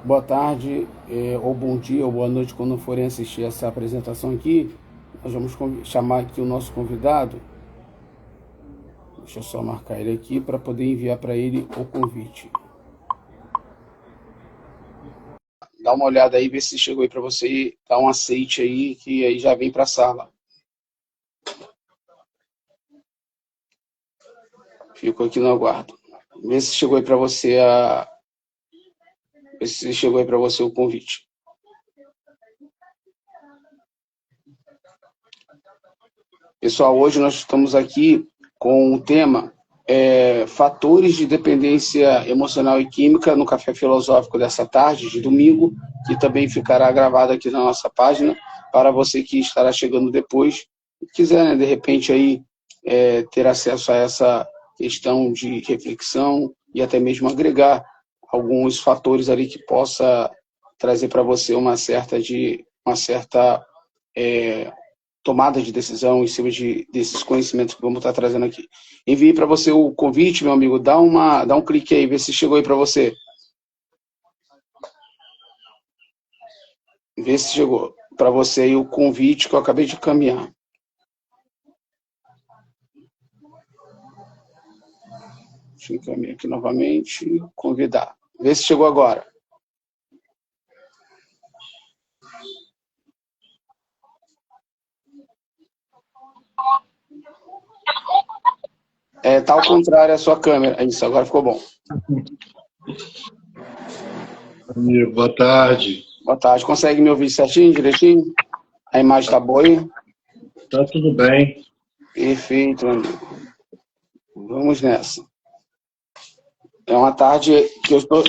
Boa tarde, ou bom dia, ou boa noite, quando forem assistir essa apresentação aqui. Nós vamos chamar aqui o nosso convidado. Deixa eu só marcar ele aqui para poder enviar para ele o convite. Dá uma olhada aí, vê se chegou aí para você, dá um aceite aí, que aí já vem para a sala. Fico aqui no aguardo. Vê se chegou aí para você vê se chegou aí para você o convite. Pessoal, hoje nós estamos aqui com o tema fatores de dependência emocional e química no Café Filosófico dessa tarde, de domingo, que também ficará gravado aqui na nossa página, para você que estará chegando depois, e quiser, né, de repente, aí, ter acesso a essa questão de reflexão e até mesmo agregar alguns fatores ali que possa trazer para você uma certa tomada de decisão em cima desses conhecimentos que vamos estar trazendo aqui. Enviei para você o convite, meu amigo. Dá um clique aí, vê se chegou aí para você. Vê se chegou para você aí o convite que eu acabei de encaminhar. Deixa eu encaminhar aqui novamente. Convidar. Vê se chegou agora. Tá ao contrário a sua câmera. Isso, agora ficou bom. Amigo, boa tarde. Boa tarde. Consegue me ouvir certinho, direitinho? A imagem está boa aí? Tá tudo bem. Perfeito, meu amigo. Vamos nessa. É uma tarde que eu estou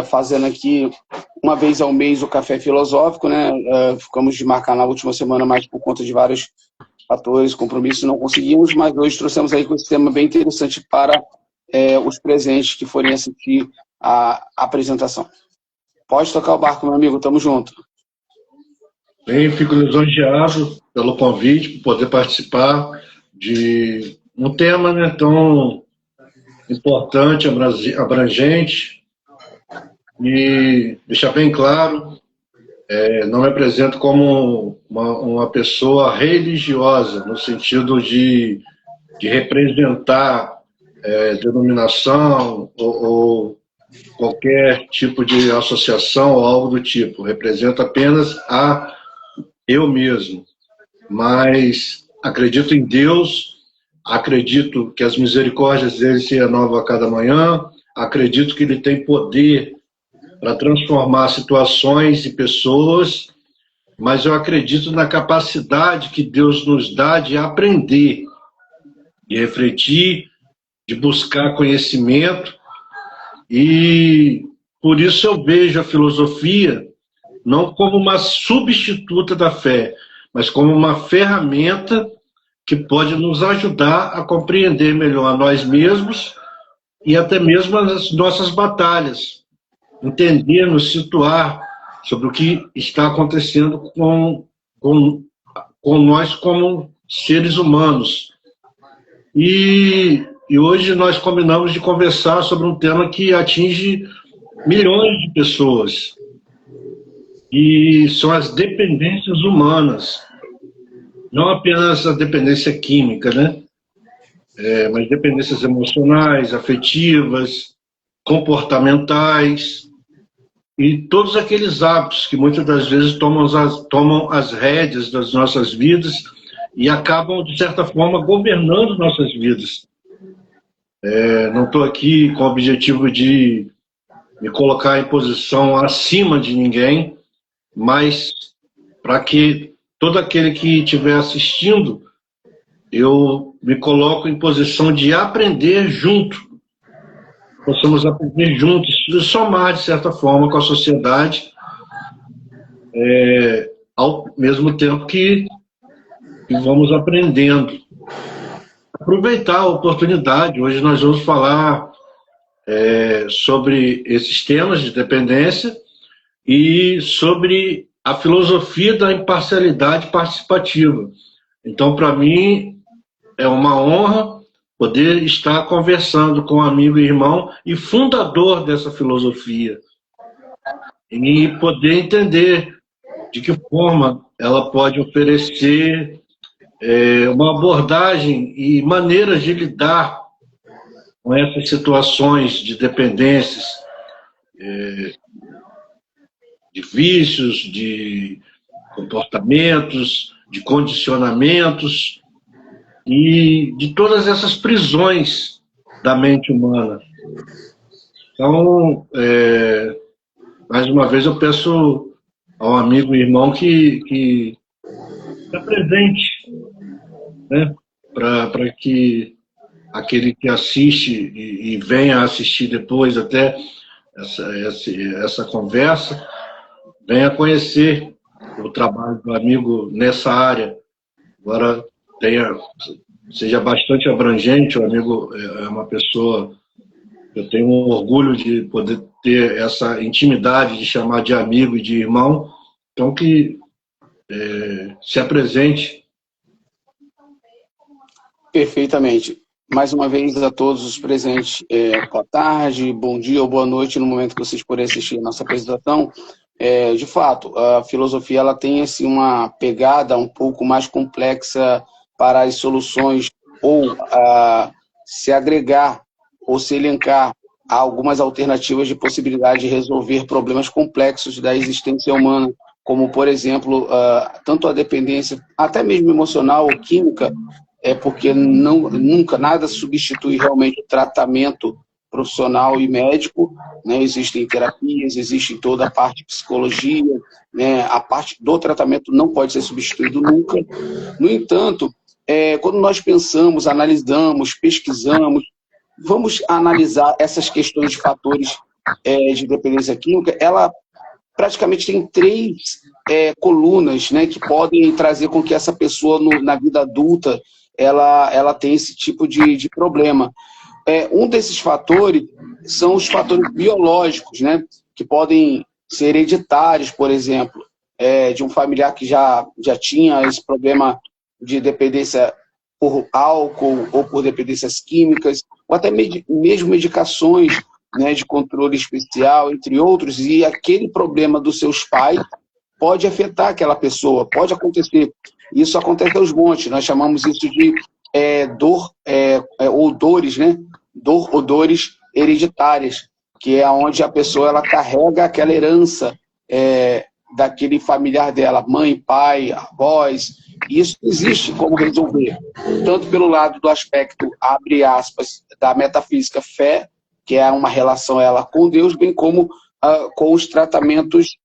fazendo aqui uma vez ao mês o Café Filosófico, né? Ficamos de marcar na última semana, mas por conta de vários fatores, compromissos, não conseguimos, mas hoje trouxemos aí com esse tema bem interessante para os presentes que forem assistir a apresentação. Pode tocar o barco, meu amigo, tamo junto. Bem, fico lisonjeado pelo convite, por poder participar de um tema, né, tão importante, abrangente, e deixar bem claro, não me apresento como uma pessoa religiosa, no sentido de representar denominação ou qualquer tipo de associação ou algo do tipo. Represento apenas eu mesmo. Mas acredito em Deus, acredito que as misericórdias dele se renovam a cada manhã, acredito que ele tem poder para transformar situações e pessoas, mas eu acredito na capacidade que Deus nos dá de aprender, de refletir, de buscar conhecimento, e por isso eu vejo a filosofia não como uma substituta da fé, mas como uma ferramenta que pode nos ajudar a compreender melhor a nós mesmos e até mesmo as nossas batalhas, entender, nos situar sobre o que está acontecendo com nós como seres humanos. E hoje nós combinamos de conversar sobre um tema que atinge milhões de pessoas, e são as dependências humanas. Não apenas a dependência química, né? Mas dependências emocionais, afetivas, comportamentais, e todos aqueles hábitos que muitas das vezes tomam as rédeas das nossas vidas e acabam, de certa forma, governando nossas vidas. Não estou aqui com o objetivo de me colocar em posição acima de ninguém, mas para que todo aquele que estiver assistindo, eu me coloco em posição de aprender junto. Possamos aprender juntos, e somar, de certa forma, com a sociedade, ao mesmo tempo que vamos aprendendo. Aproveitar a oportunidade. Hoje nós vamos falar sobre esses temas de dependência e sobre a filosofia da imparcialidade participativa. Então, para mim, é uma honra poder estar conversando com um amigo e irmão e fundador dessa filosofia. e poder entender de que forma ela pode oferecer uma abordagem e maneiras de lidar com essas situações de dependências, de vícios, de comportamentos, de condicionamentos e de todas essas prisões da mente humana. Então, mais uma vez eu peço ao amigo e irmão que se apresente, né, para que aquele que assiste e venha assistir depois até essa conversa, venha conhecer o trabalho do amigo nessa área. Agora, seja bastante abrangente, o amigo é uma pessoa, eu tenho um orgulho de poder ter essa intimidade de chamar de amigo e de irmão, então que se apresente. Perfeitamente. Mais uma vez a todos os presentes, boa tarde, bom dia ou boa noite no momento que vocês forem assistir a nossa apresentação. De fato, a filosofia ela tem assim, uma pegada um pouco mais complexa para as soluções ou se agregar ou se elencar a algumas alternativas de possibilidade de resolver problemas complexos da existência humana, como, por exemplo, tanto a dependência, até mesmo emocional ou química, porque nunca nada substitui realmente o tratamento profissional e médico, né? Existem terapias, existe toda a parte de psicologia, né? A parte do tratamento não pode ser substituído nunca. No entanto, quando nós pensamos, analisamos, pesquisamos, vamos analisar essas questões de fatores de dependência química, ela praticamente tem 3 colunas, né, que podem trazer com que essa pessoa, na vida adulta, ela tenha esse tipo de problema. Um desses fatores são os fatores biológicos, né, que podem ser hereditários, por exemplo, de um familiar que já tinha esse problema de dependência por álcool ou por dependências químicas, ou até mesmo medicações, né, de controle especial, entre outros, e aquele problema dos seus pais pode afetar aquela pessoa, pode acontecer. Isso acontece aos montes, nós chamamos isso de dor ou dores, né? Dor ou dores hereditárias, que é onde a pessoa ela carrega aquela herança daquele familiar dela, mãe, pai, avós. Isso existe como resolver, tanto pelo lado do aspecto, abre aspas, da metafísica fé, que é uma relação ela com Deus, bem como com os tratamentos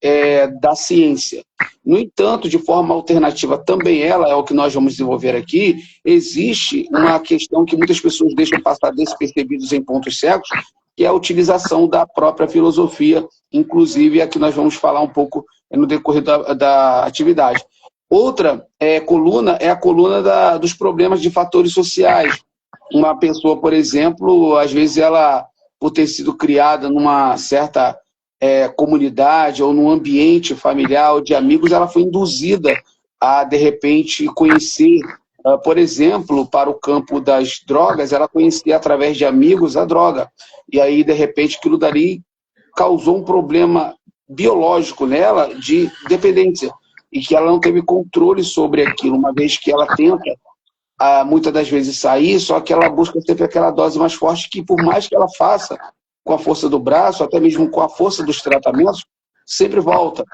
da ciência. No entanto, de forma alternativa, também ela, é o que nós vamos desenvolver aqui, existe uma questão que muitas pessoas deixam passar despercebidos em pontos cegos, que é a utilização da própria filosofia, inclusive a que nós vamos falar um pouco no decorrer da atividade. Outra coluna é a coluna dos problemas de fatores sociais. Uma pessoa, por exemplo, às vezes ela, por ter sido criada numa certa comunidade ou num ambiente familiar ou de amigos, ela foi induzida a, de repente, conhecer, por exemplo, para o campo das drogas, ela conhecia através de amigos a droga. E aí, de repente, aquilo dali causou um problema biológico nela de dependência e que ela não teve controle sobre aquilo, uma vez que ela tenta, muitas das vezes, sair, só que ela busca sempre aquela dose mais forte que, por mais que ela faça com a força do braço, até mesmo com a força dos tratamentos, sempre volta,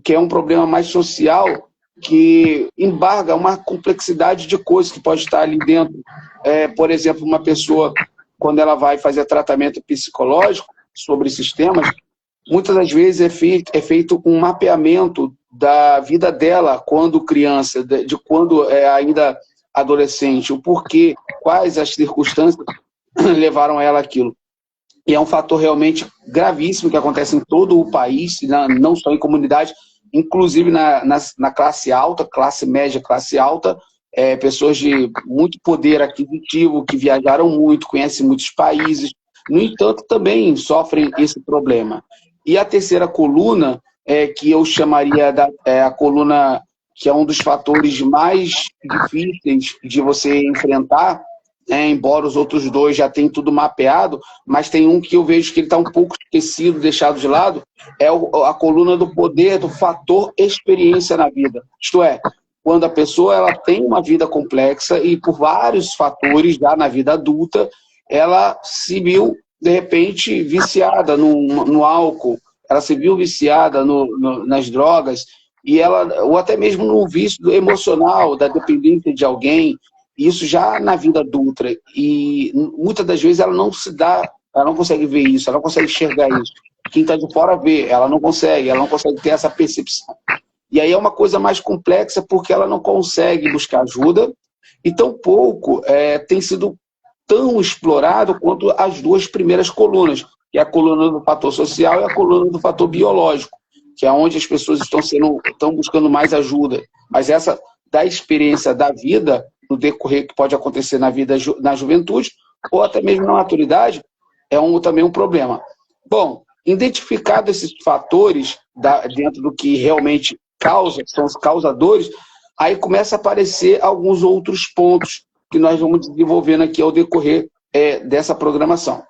que é um problema mais social, que embarga uma complexidade de coisas que pode estar ali dentro. Por exemplo, uma pessoa, quando ela vai fazer tratamento psicológico sobre esses temas, muitas das vezes é feito um mapeamento da vida dela quando criança, de quando ainda adolescente, o porquê, quais as circunstâncias levaram ela àquilo. E é um fator realmente gravíssimo que acontece em todo o país, não só em comunidade, inclusive na classe alta, classe média, classe alta, pessoas de muito poder aquisitivo, que viajaram muito, conhecem muitos países, no entanto, também sofrem esse problema. E a terceira coluna, que eu chamaria a coluna que é um dos fatores mais difíceis de você enfrentar, né, embora os outros dois já tenham tudo mapeado, mas tem um que eu vejo que ele está um pouco esquecido, deixado de lado, é a coluna do poder, do fator experiência na vida. Isto é, quando a pessoa ela tem uma vida complexa e por vários fatores, já na vida adulta, ela se viu, de repente, viciada no álcool, ela se viu viciada nas drogas, e ela, ou até mesmo no vício emocional, da dependência de alguém, isso já na vida adulta. E muitas das vezes ela não consegue ver isso, ela não consegue enxergar isso. Quem está de fora vê, ela não consegue ter essa percepção. E aí é uma coisa mais complexa porque ela não consegue buscar ajuda e tampouco tem sido tão explorado quanto as duas primeiras colunas, que é a coluna do fator social e a coluna do fator biológico, que é onde as pessoas estão buscando mais ajuda. Mas essa da experiência da vida, no decorrer que pode acontecer na vida, na juventude, ou até mesmo na maturidade, também um problema. Bom, identificados esses fatores dentro do que realmente são os causadores, aí começa a aparecer alguns outros pontos que nós vamos desenvolvendo aqui ao decorrer dessa programação.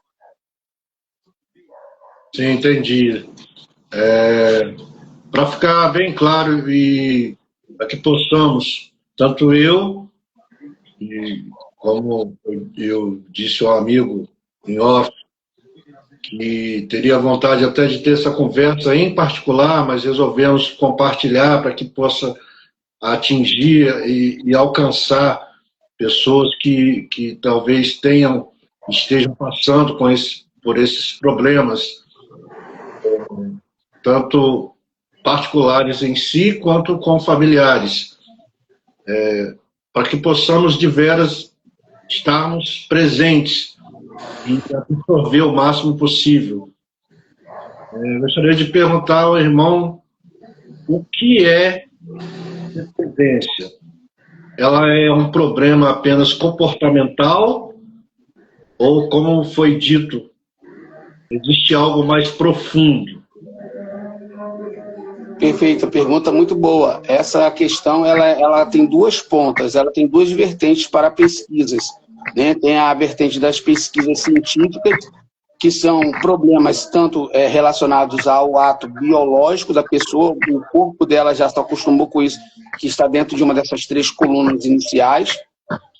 Sim, entendi. Para ficar bem claro e para que possamos, tanto eu, como eu disse ao amigo em off, que teria vontade até de ter essa conversa em particular, mas resolvemos compartilhar para que possa atingir e alcançar pessoas que talvez estejam passando por esses problemas, tanto particulares em si, quanto com familiares, para que possamos de veras estarmos presentes e absorver o máximo possível. Gostaria de perguntar ao irmão o que é dependência. Ela é um problema apenas comportamental ou, como foi dito, existe algo mais profundo? Perfeito, pergunta muito boa. Essa questão ela tem duas pontas, ela tem duas vertentes para pesquisas, né? Tem a vertente das pesquisas científicas, que são problemas tanto relacionados ao ato biológico da pessoa, o corpo dela já se acostumou com isso, que está dentro de uma dessas três colunas iniciais.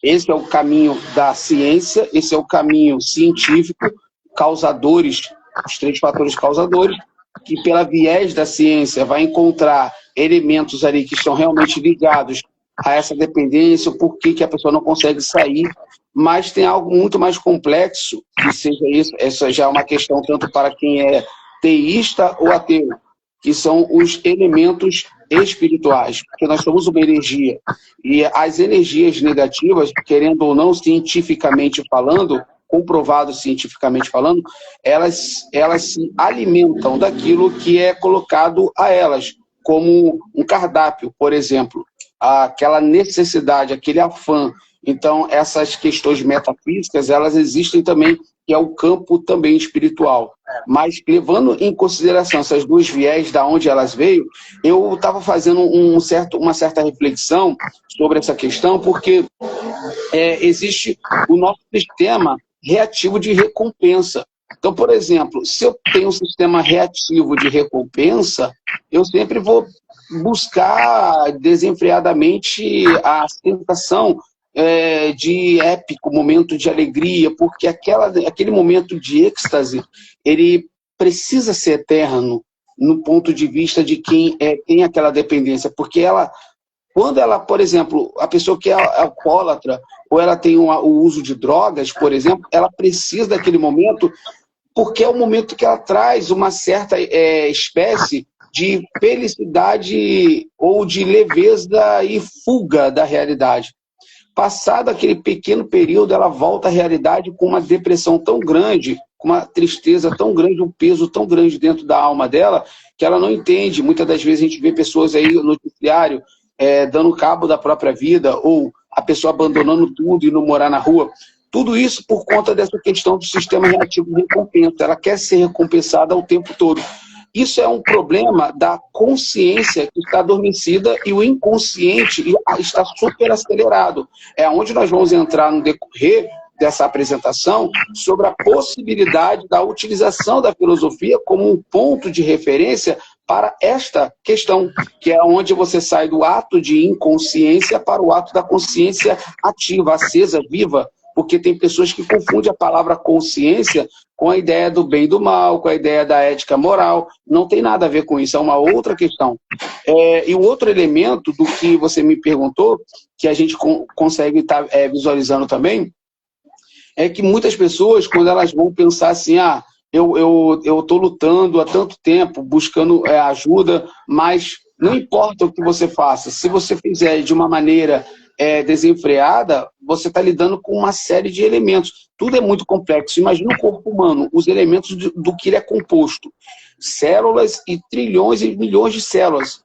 Esse é o caminho da ciência, esse é o caminho científico, causadores, os três fatores causadores, que pela viés da ciência vai encontrar elementos ali que estão realmente ligados a essa dependência, o porquê que a pessoa não consegue sair, mas tem algo muito mais complexo, que seja isso, essa já é uma questão tanto para quem é teísta ou ateu, que são os elementos espirituais, porque nós somos uma energia, e as energias negativas, querendo ou não, cientificamente falando, comprovado cientificamente falando, elas se alimentam daquilo que é colocado a elas, como um cardápio, por exemplo, aquela necessidade, aquele afã. Então, essas questões metafísicas, elas existem também, que é o campo também espiritual. Mas, levando em consideração essas duas viés, da onde elas veio, eu estava fazendo uma certa reflexão sobre essa questão, porque existe o nosso sistema reativo de recompensa. Então, por exemplo, se eu tenho um sistema reativo de recompensa, eu sempre vou buscar desenfreadamente a sensação de épico, momento de alegria, porque aquele momento de êxtase, ele precisa ser eterno no ponto de vista de quem tem aquela dependência, porque quando ela, por exemplo, a pessoa que é alcoólatra, ou ela tem o uso de drogas, por exemplo, ela precisa daquele momento, porque é o momento que ela traz uma certa espécie de felicidade ou de leveza e fuga da realidade. Passado aquele pequeno período, ela volta à realidade com uma depressão tão grande, com uma tristeza tão grande, um peso tão grande dentro da alma dela, que ela não entende. Muitas das vezes a gente vê pessoas aí no noticiário dando cabo da própria vida, ou a pessoa abandonando tudo e não morar na rua. Tudo isso por conta dessa questão do sistema reativo de recompensa. Ela quer ser recompensada o tempo todo. Isso é um problema da consciência que está adormecida e o inconsciente está super acelerado. É onde nós vamos entrar no decorrer dessa apresentação sobre a possibilidade da utilização da filosofia como um ponto de referência para esta questão, que é onde você sai do ato de inconsciência para o ato da consciência ativa, acesa, viva, porque tem pessoas que confundem a palavra consciência com a ideia do bem e do mal, com a ideia da ética moral. Não tem nada a ver com isso, é uma outra questão. E o outro elemento do que você me perguntou, que a gente consegue estar visualizando também, é que muitas pessoas, quando elas vão pensar assim, eu estou lutando há tanto tempo, buscando ajuda, mas não importa o que você faça, se você fizer de uma maneira desenfreada, você está lidando com uma série de elementos. Tudo é muito complexo. Imagina o corpo humano, os elementos do que ele é composto. Células e trilhões e milhões de células.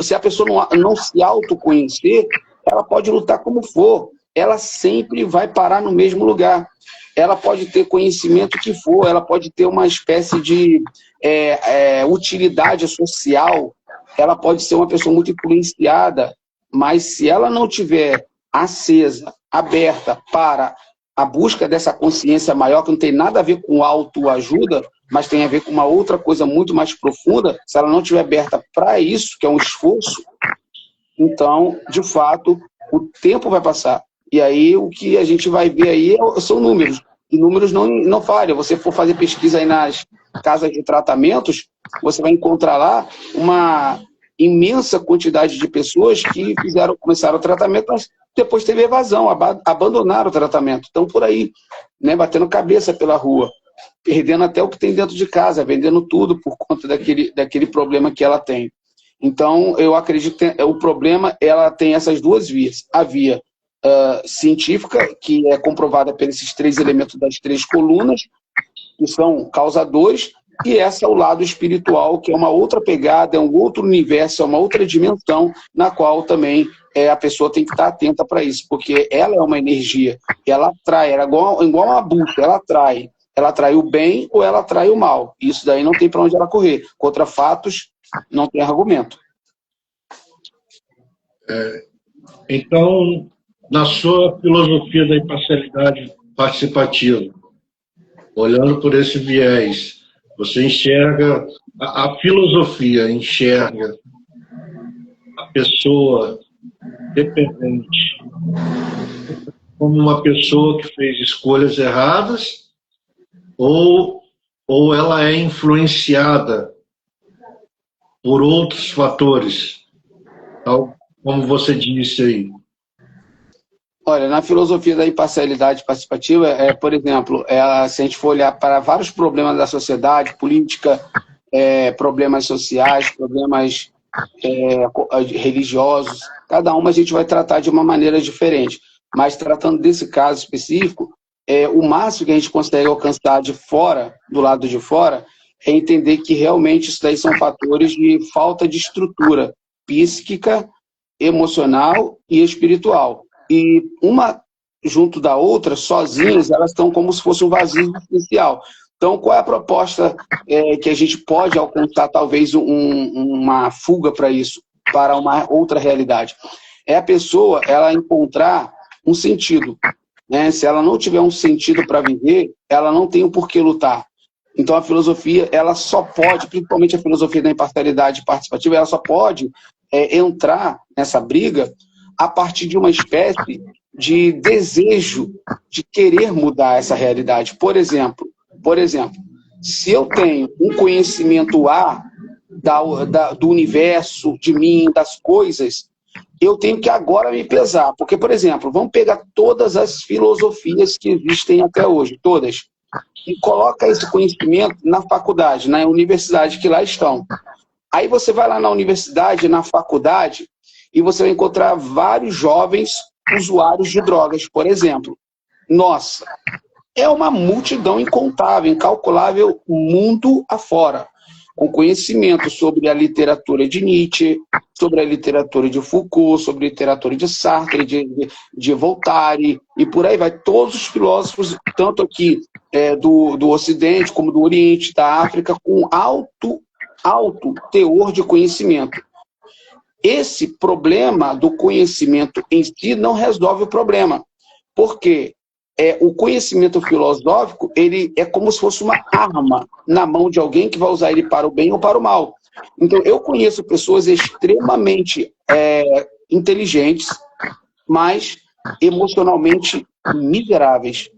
Se a pessoa não se autoconhecer, ela pode lutar como for. Ela sempre vai parar no mesmo lugar. Ela pode ter conhecimento que for, ela pode ter uma espécie de utilidade social, ela pode ser uma pessoa muito influenciada, mas se ela não tiver acesa, aberta para a busca dessa consciência maior, que não tem nada a ver com autoajuda, mas tem a ver com uma outra coisa muito mais profunda, se ela não estiver aberta para isso, que é um esforço, então, de fato, o tempo vai passar. E aí o que a gente vai ver aí são números. E números não falham. Você for fazer pesquisa aí nas casas de tratamentos, você vai encontrar lá uma imensa quantidade de pessoas que começaram o tratamento, mas depois teve evasão, abandonaram o tratamento. Estão por aí, né, batendo cabeça pela rua, perdendo até o que tem dentro de casa, vendendo tudo por conta daquele problema que ela tem. Então, eu acredito que o problema ela tem essas duas vias. A via científica, que é comprovada pelos 3 elementos das 3 colunas, que são causadores, e essa é o lado espiritual, que é uma outra pegada, é um outro universo, é uma outra dimensão, na qual também a pessoa tem que estar atenta para isso, porque ela é uma energia, ela atrai, ela é igual uma bucha, ela atrai o bem ou ela atrai o mal. Isso daí não tem para onde ela correr. Contra fatos, não tem argumento. Então, na sua filosofia da imparcialidade participativa, olhando por esse viés, você enxerga, a filosofia enxerga a pessoa dependente como uma pessoa que fez escolhas erradas, ou ela é influenciada por outros fatores, tal como você disse aí? Olha, na filosofia da imparcialidade participativa, por exemplo, se a gente for olhar para vários problemas da sociedade, política, problemas sociais, problemas religiosos, cada uma a gente vai tratar de uma maneira diferente. Mas tratando desse caso específico, o máximo que a gente consegue alcançar do lado de fora, é entender que realmente isso daí são fatores de falta de estrutura psíquica, emocional e espiritual. E uma junto da outra, sozinhas, elas estão como se fosse um vazio existencial. Então, qual é a proposta que a gente pode alcançar, talvez, uma fuga para isso, para uma outra realidade? É a pessoa, ela encontrar um sentido, né? Se ela não tiver um sentido para viver, ela não tem o porquê lutar. Então, a filosofia, ela só pode, principalmente a filosofia da imparcialidade participativa, ela só pode entrar nessa briga a partir de uma espécie de desejo de querer mudar essa realidade. Por exemplo, se eu tenho um conhecimento do universo, de mim, das coisas, eu tenho que agora me pesar. Porque, por exemplo, vamos pegar todas as filosofias que existem até hoje, todas, e coloca esse conhecimento na faculdade, na universidade, que lá estão. Aí você vai lá na universidade, na faculdade, e você vai encontrar vários jovens usuários de drogas, por exemplo. Nossa, é uma multidão incontável, incalculável, mundo afora, com conhecimento sobre a literatura de Nietzsche, sobre a literatura de Foucault, sobre a literatura de Sartre, de Voltaire, e por aí vai. Todos os filósofos, tanto aqui do Ocidente como do Oriente, da África, com alto teor de conhecimento. Esse problema do conhecimento em si não resolve o problema. Por quê? o conhecimento filosófico, ele é como se fosse uma arma na mão de alguém que vai usar ele para o bem ou para o mal. Então, eu conheço pessoas extremamente inteligentes, mas emocionalmente miseráveis,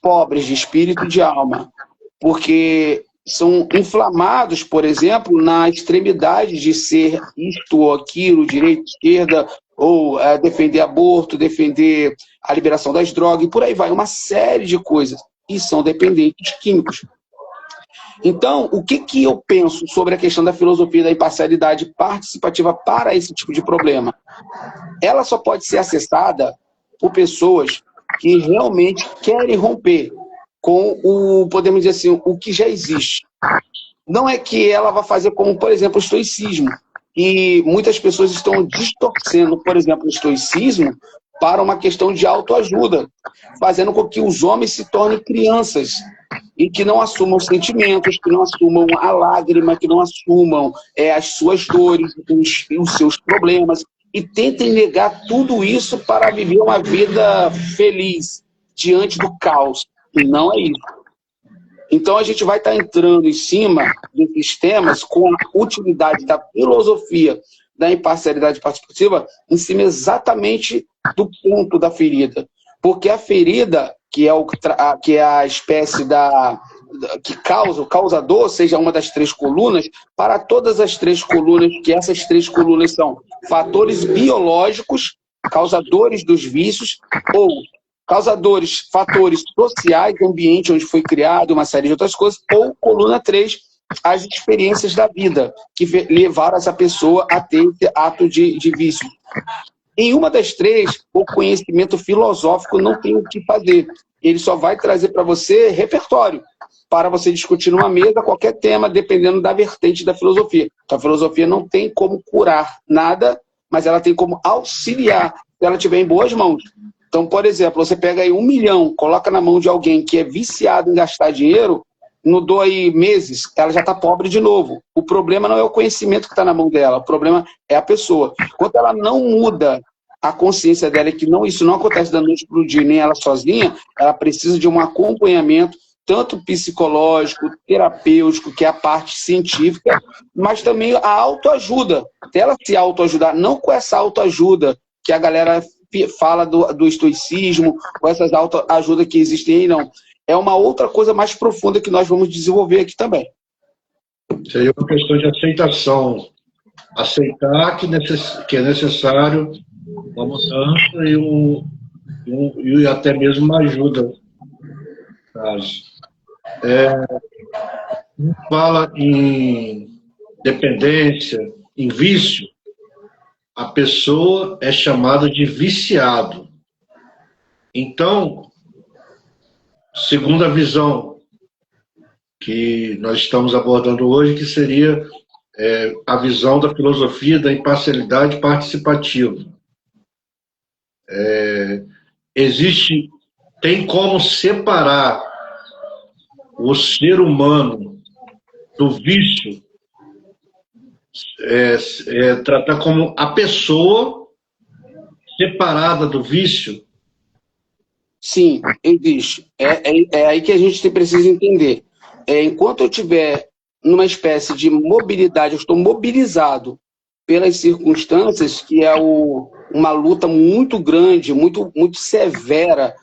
pobres de espírito e de alma, porque são inflamados, por exemplo, na extremidade de ser isto ou aquilo, direita, esquerda, ou defender aborto, defender a liberação das drogas, e por aí vai, uma série de coisas, e são dependentes químicos. Então, o que eu penso sobre a questão da filosofia da imparcialidade participativa para esse tipo de problema? Ela só pode ser acessada por pessoas que realmente querem romper com o, podemos dizer assim, o que já existe. Não é que ela vai fazer como, por exemplo, o estoicismo. E muitas pessoas estão distorcendo, por exemplo, o estoicismo para uma questão de autoajuda, fazendo com que os homens se tornem crianças e que não assumam sentimentos, que não assumam a lágrima, que não assumam as suas dores, os seus problemas, e tentem negar tudo isso para viver uma vida feliz diante do caos. E não é isso. Então a gente vai estar entrando em cima desses temas com a utilidade da filosofia da imparcialidade participativa em cima exatamente do ponto da ferida. Porque a ferida, que é a espécie que causa, o causador, seja uma das três colunas, para todas as três colunas, que essas três colunas são fatores biológicos, causadores dos vícios, ou causadores, fatores sociais, ambiente onde foi criado, uma série de outras coisas, ou coluna 3, as experiências da vida, que levaram essa pessoa a ter esse ato de vício. Em uma das três, o conhecimento filosófico não tem o que fazer. Ele só vai trazer para você repertório, para você discutir numa mesa qualquer tema, dependendo da vertente da filosofia. A filosofia não tem como curar nada, mas ela tem como auxiliar, se ela estiver em boas mãos. Então, por exemplo, você pega aí 1 milhão, coloca na mão de alguém que é viciado em gastar dinheiro, não dou aí meses, ela já está pobre de novo. O problema não é o conhecimento que está na mão dela, o problema é a pessoa. Quando ela não muda a consciência dela, que isso não acontece da noite para o dia, nem ela sozinha, ela precisa de um acompanhamento, tanto psicológico, terapêutico, que é a parte científica, mas também a autoajuda. Ela se autoajudar, não com essa autoajuda que a galera fala do estoicismo, com essas autoajudas que existem aí, não. É uma outra coisa mais profunda que nós vamos desenvolver aqui também. Seria uma questão de aceitação. Aceitar que é necessário uma mudança e até mesmo uma ajuda. Fala em dependência, em vício, a pessoa é chamada de viciado. Então, segundo a visão que nós estamos abordando hoje, que seria a visão da filosofia da imparcialidade participativa. Tem como separar o ser humano do vício, tratar como a pessoa separada do vício? Sim, existe. É aí que a gente precisa entender. Enquanto eu estiver numa espécie de mobilidade, eu estou mobilizado pelas circunstâncias, que é uma luta muito grande, muito, muito severa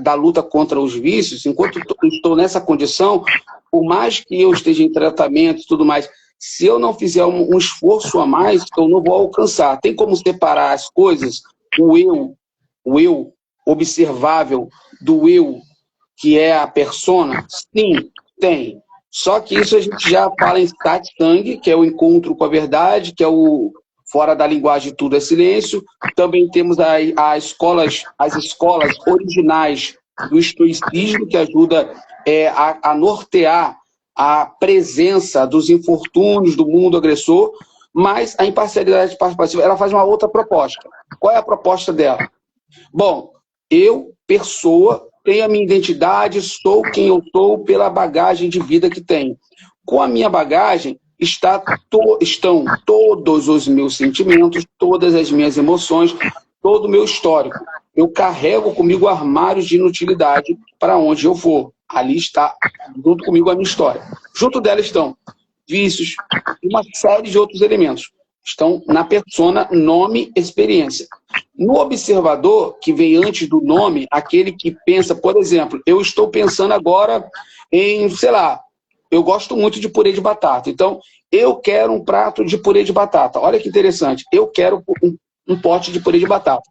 da luta contra os vícios, enquanto eu estou nessa condição, por mais que eu esteja em tratamento e tudo mais, se eu não fizer um esforço a mais, eu não vou alcançar. Tem como separar as coisas? O eu observável do eu, que é a persona? Sim, tem. Só que isso a gente já fala em satsang, que é o encontro com a verdade, que é o fora da linguagem tudo é silêncio. Também temos as escolas originais do estoicismo, que ajuda a nortear a presença dos infortúnios do mundo agressor, mas a imparcialidade participativa, ela faz uma outra proposta. Qual é a proposta dela? Bom, eu, pessoa, tenho a minha identidade, sou quem eu sou pela bagagem de vida que tenho. Com a minha bagagem estão todos os meus sentimentos, todas as minhas emoções, todo o meu histórico. eu carrego comigo armários de inutilidade para onde eu vou. Ali está, junto comigo, a minha história. Junto dela estão vícios e uma série de outros elementos. Estão na persona, nome, experiência. No observador, que vem antes do nome, aquele que pensa, por exemplo, eu estou pensando agora em, sei lá, eu gosto muito de purê de batata. Então, eu quero um prato de purê de batata. Olha que interessante. Eu quero um pote de purê de batata.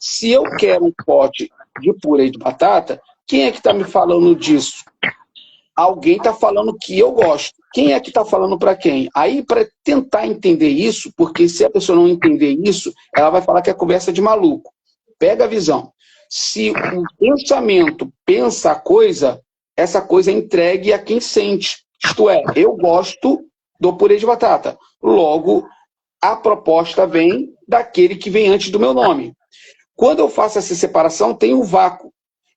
Se eu quero um pote de purê de batata, quem é que está me falando disso? Alguém está falando que eu gosto. Quem é que está falando para quem? Aí, para tentar entender isso, porque se a pessoa não entender isso, ela vai falar que é conversa de maluco. Pega a visão. Se o pensamento pensa a coisa, essa coisa é entregue a quem sente. Isto é, eu gosto do purê de batata. Logo, a proposta vem daquele que vem antes do meu nome. Quando eu faço essa separação, tem um vácuo.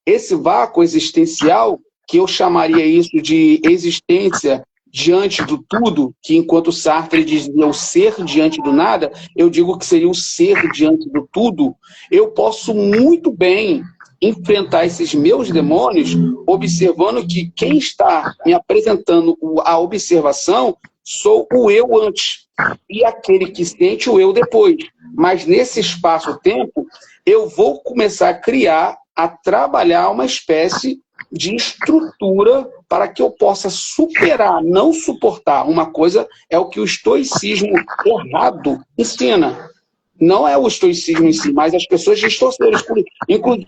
Esse vácuo existencial, que eu chamaria isso de existência diante do tudo, que enquanto Sartre dizia o ser diante do nada, eu digo que seria o ser diante do tudo. Eu posso muito bem enfrentar esses meus demônios observando que quem está me apresentando a observação sou o eu antes e aquele que sente o eu depois. Mas nesse espaço-tempo, eu vou começar a criar, a trabalhar uma espécie de estrutura para que eu possa superar, não suportar. Uma coisa é o que o estoicismo errado ensina. Não é o estoicismo em si, mas as pessoas distorceram, inclusive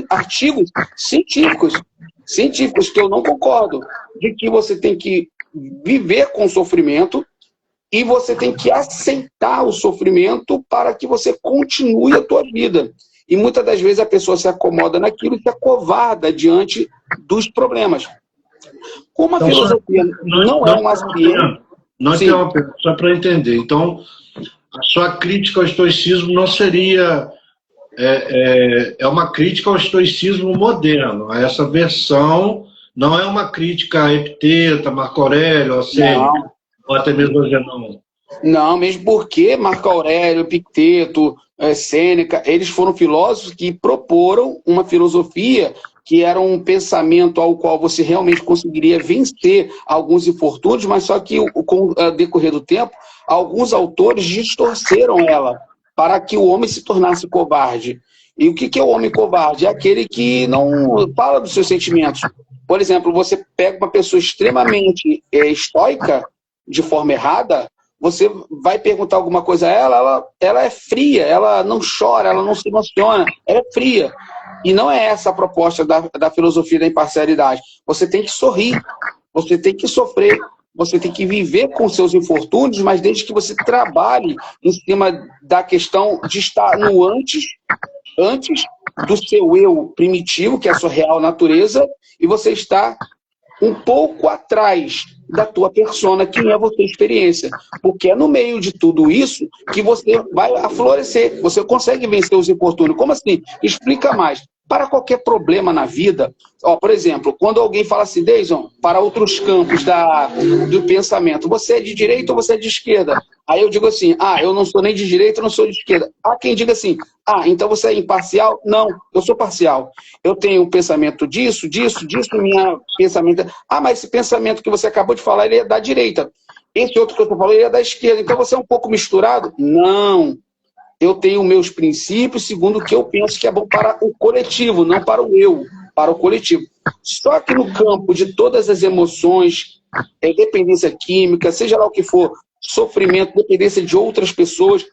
artigos científicos que eu não concordo, de que você tem que viver com o sofrimento e você tem que aceitar o sofrimento para que você continue a tua vida. E muitas das vezes a pessoa se acomoda naquilo e se acovarda diante dos problemas. Como a então, filosofia não é uma ciência... Só para entender. Então, a sua crítica ao estoicismo não seria... É uma crítica ao estoicismo moderno. Essa versão não é uma crítica a Epiteto, Marco Aurélio, ou até mesmo a Zenão. Não, mesmo porque Marco Aurélio, Epiteto, Sêneca, eles foram filósofos que proporam uma filosofia que era um pensamento ao qual você realmente conseguiria vencer alguns infortúnios, mas só que com o decorrer do tempo, alguns autores distorceram ela para que o homem se tornasse covarde. E o que é o homem covarde? É aquele que não fala dos seus sentimentos. Por exemplo, você pega uma pessoa extremamente estoica, de forma errada, você vai perguntar alguma coisa a ela é fria, ela não chora, ela não se emociona, ela é fria. E não é essa a proposta da filosofia da imparcialidade. Você tem que sorrir, você tem que sofrer, você tem que viver com seus infortúnios, mas desde que você trabalhe em cima da questão de estar no antes do seu eu primitivo, que é a sua real natureza, e você está um pouco atrás da tua persona, que é a sua experiência. Porque é no meio de tudo isso que você vai florescer. Você consegue vencer os infortúnios. Como assim? Explica mais. Para qualquer problema na vida, por exemplo, quando alguém fala assim, Deison, para outros campos do pensamento, você é de direita ou você é de esquerda? Aí eu digo assim, eu não sou nem de direita, não sou de esquerda. Há quem diga assim, então você é imparcial? Não, eu sou parcial. Eu tenho um pensamento disso, minha pensamento... mas esse pensamento que você acabou de falar, ele é da direita. Esse outro que eu estou falando, ele é da esquerda. Então você é um pouco misturado? Não. Eu tenho meus princípios segundo o que eu penso que é bom para o coletivo, não para o eu, para o coletivo. Só que no campo de todas as emoções, dependência química, seja lá o que for, sofrimento, dependência de outras pessoas,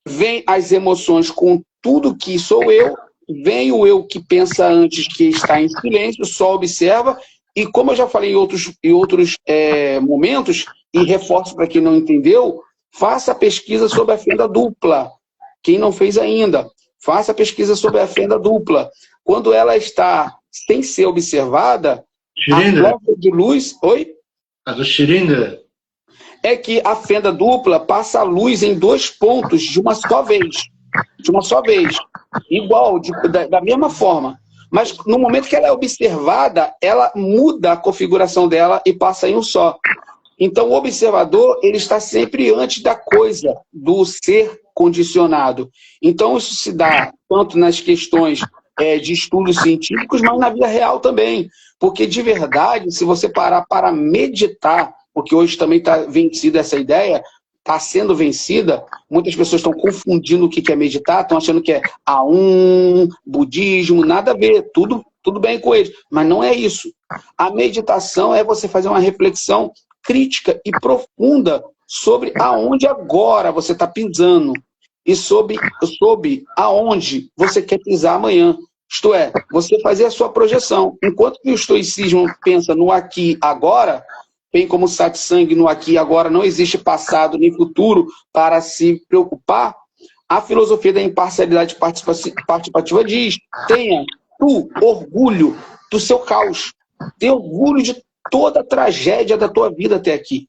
vem as emoções com tudo que sou eu, vem o eu que pensa antes, que está em silêncio, só observa, e como eu já falei em outros momentos, e reforço para quem não entendeu, faça a pesquisa sobre a fenda dupla. Quem não fez ainda, faça a pesquisa sobre a fenda dupla. Quando ela está sem ser observada, Schiringer. A flecha de luz... Oi? A do Schiringer. É que a fenda dupla passa a luz em 2 pontos de uma só vez. De uma só vez. Igual, da mesma forma. Mas no momento que ela é observada, ela muda a configuração dela e passa em um só. Então, o observador, ele está sempre antes da coisa, do ser condicionado. Então, isso se dá tanto nas questões de estudos científicos, mas na vida real também. Porque, de verdade, se você parar para meditar, porque hoje também está vencida essa ideia, está sendo vencida, muitas pessoas estão confundindo o que é meditar, estão achando que é Aum, budismo, nada a ver, tudo bem com eles, mas não é isso. A meditação é você fazer uma reflexão crítica e profunda sobre aonde agora você está pisando e sobre aonde você quer pisar amanhã. Isto é, você fazer a sua projeção. Enquanto que o estoicismo pensa no aqui agora, bem como o satsang no aqui agora, não existe passado nem futuro para se preocupar, a filosofia da imparcialidade participativa diz: tenha tu orgulho do seu caos, tenha orgulho de toda a tragédia da tua vida até aqui.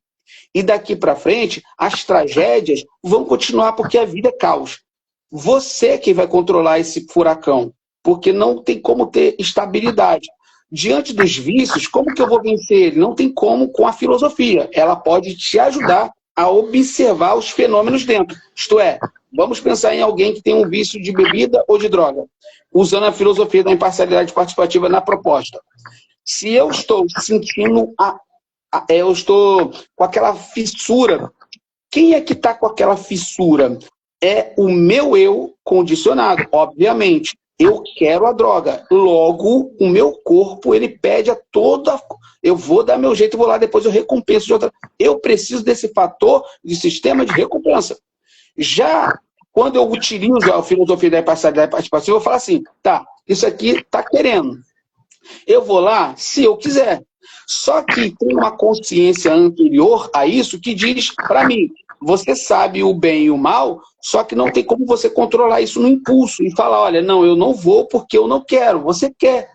E daqui para frente, as tragédias vão continuar porque a vida é caos. Você que vai controlar esse furacão, porque não tem como ter estabilidade. Diante dos vícios, como que eu vou vencer ele? Não tem como com a filosofia. Ela pode te ajudar a observar os fenômenos dentro. Isto é, vamos pensar em alguém que tem um vício de bebida ou de droga, usando a filosofia da imparcialidade participativa na proposta. Se eu estou sentindo, eu estou com aquela fissura, quem é que está com aquela fissura? É o meu eu condicionado, obviamente. Eu quero a droga. Logo, o meu corpo, ele pede a toda... Eu vou dar meu jeito, vou lá, depois eu recompenso de outra... Eu preciso desse fator de sistema de recompensa. Já quando eu utilizo a filosofia da imparcialidade participativa, eu falo assim, tá, isso aqui tá querendo. Eu vou lá se eu quiser. Só que tem uma consciência anterior a isso que diz para mim, você sabe o bem e o mal, só que não tem como você controlar isso no impulso e falar, olha, não, eu não vou porque eu não quero. Você quer.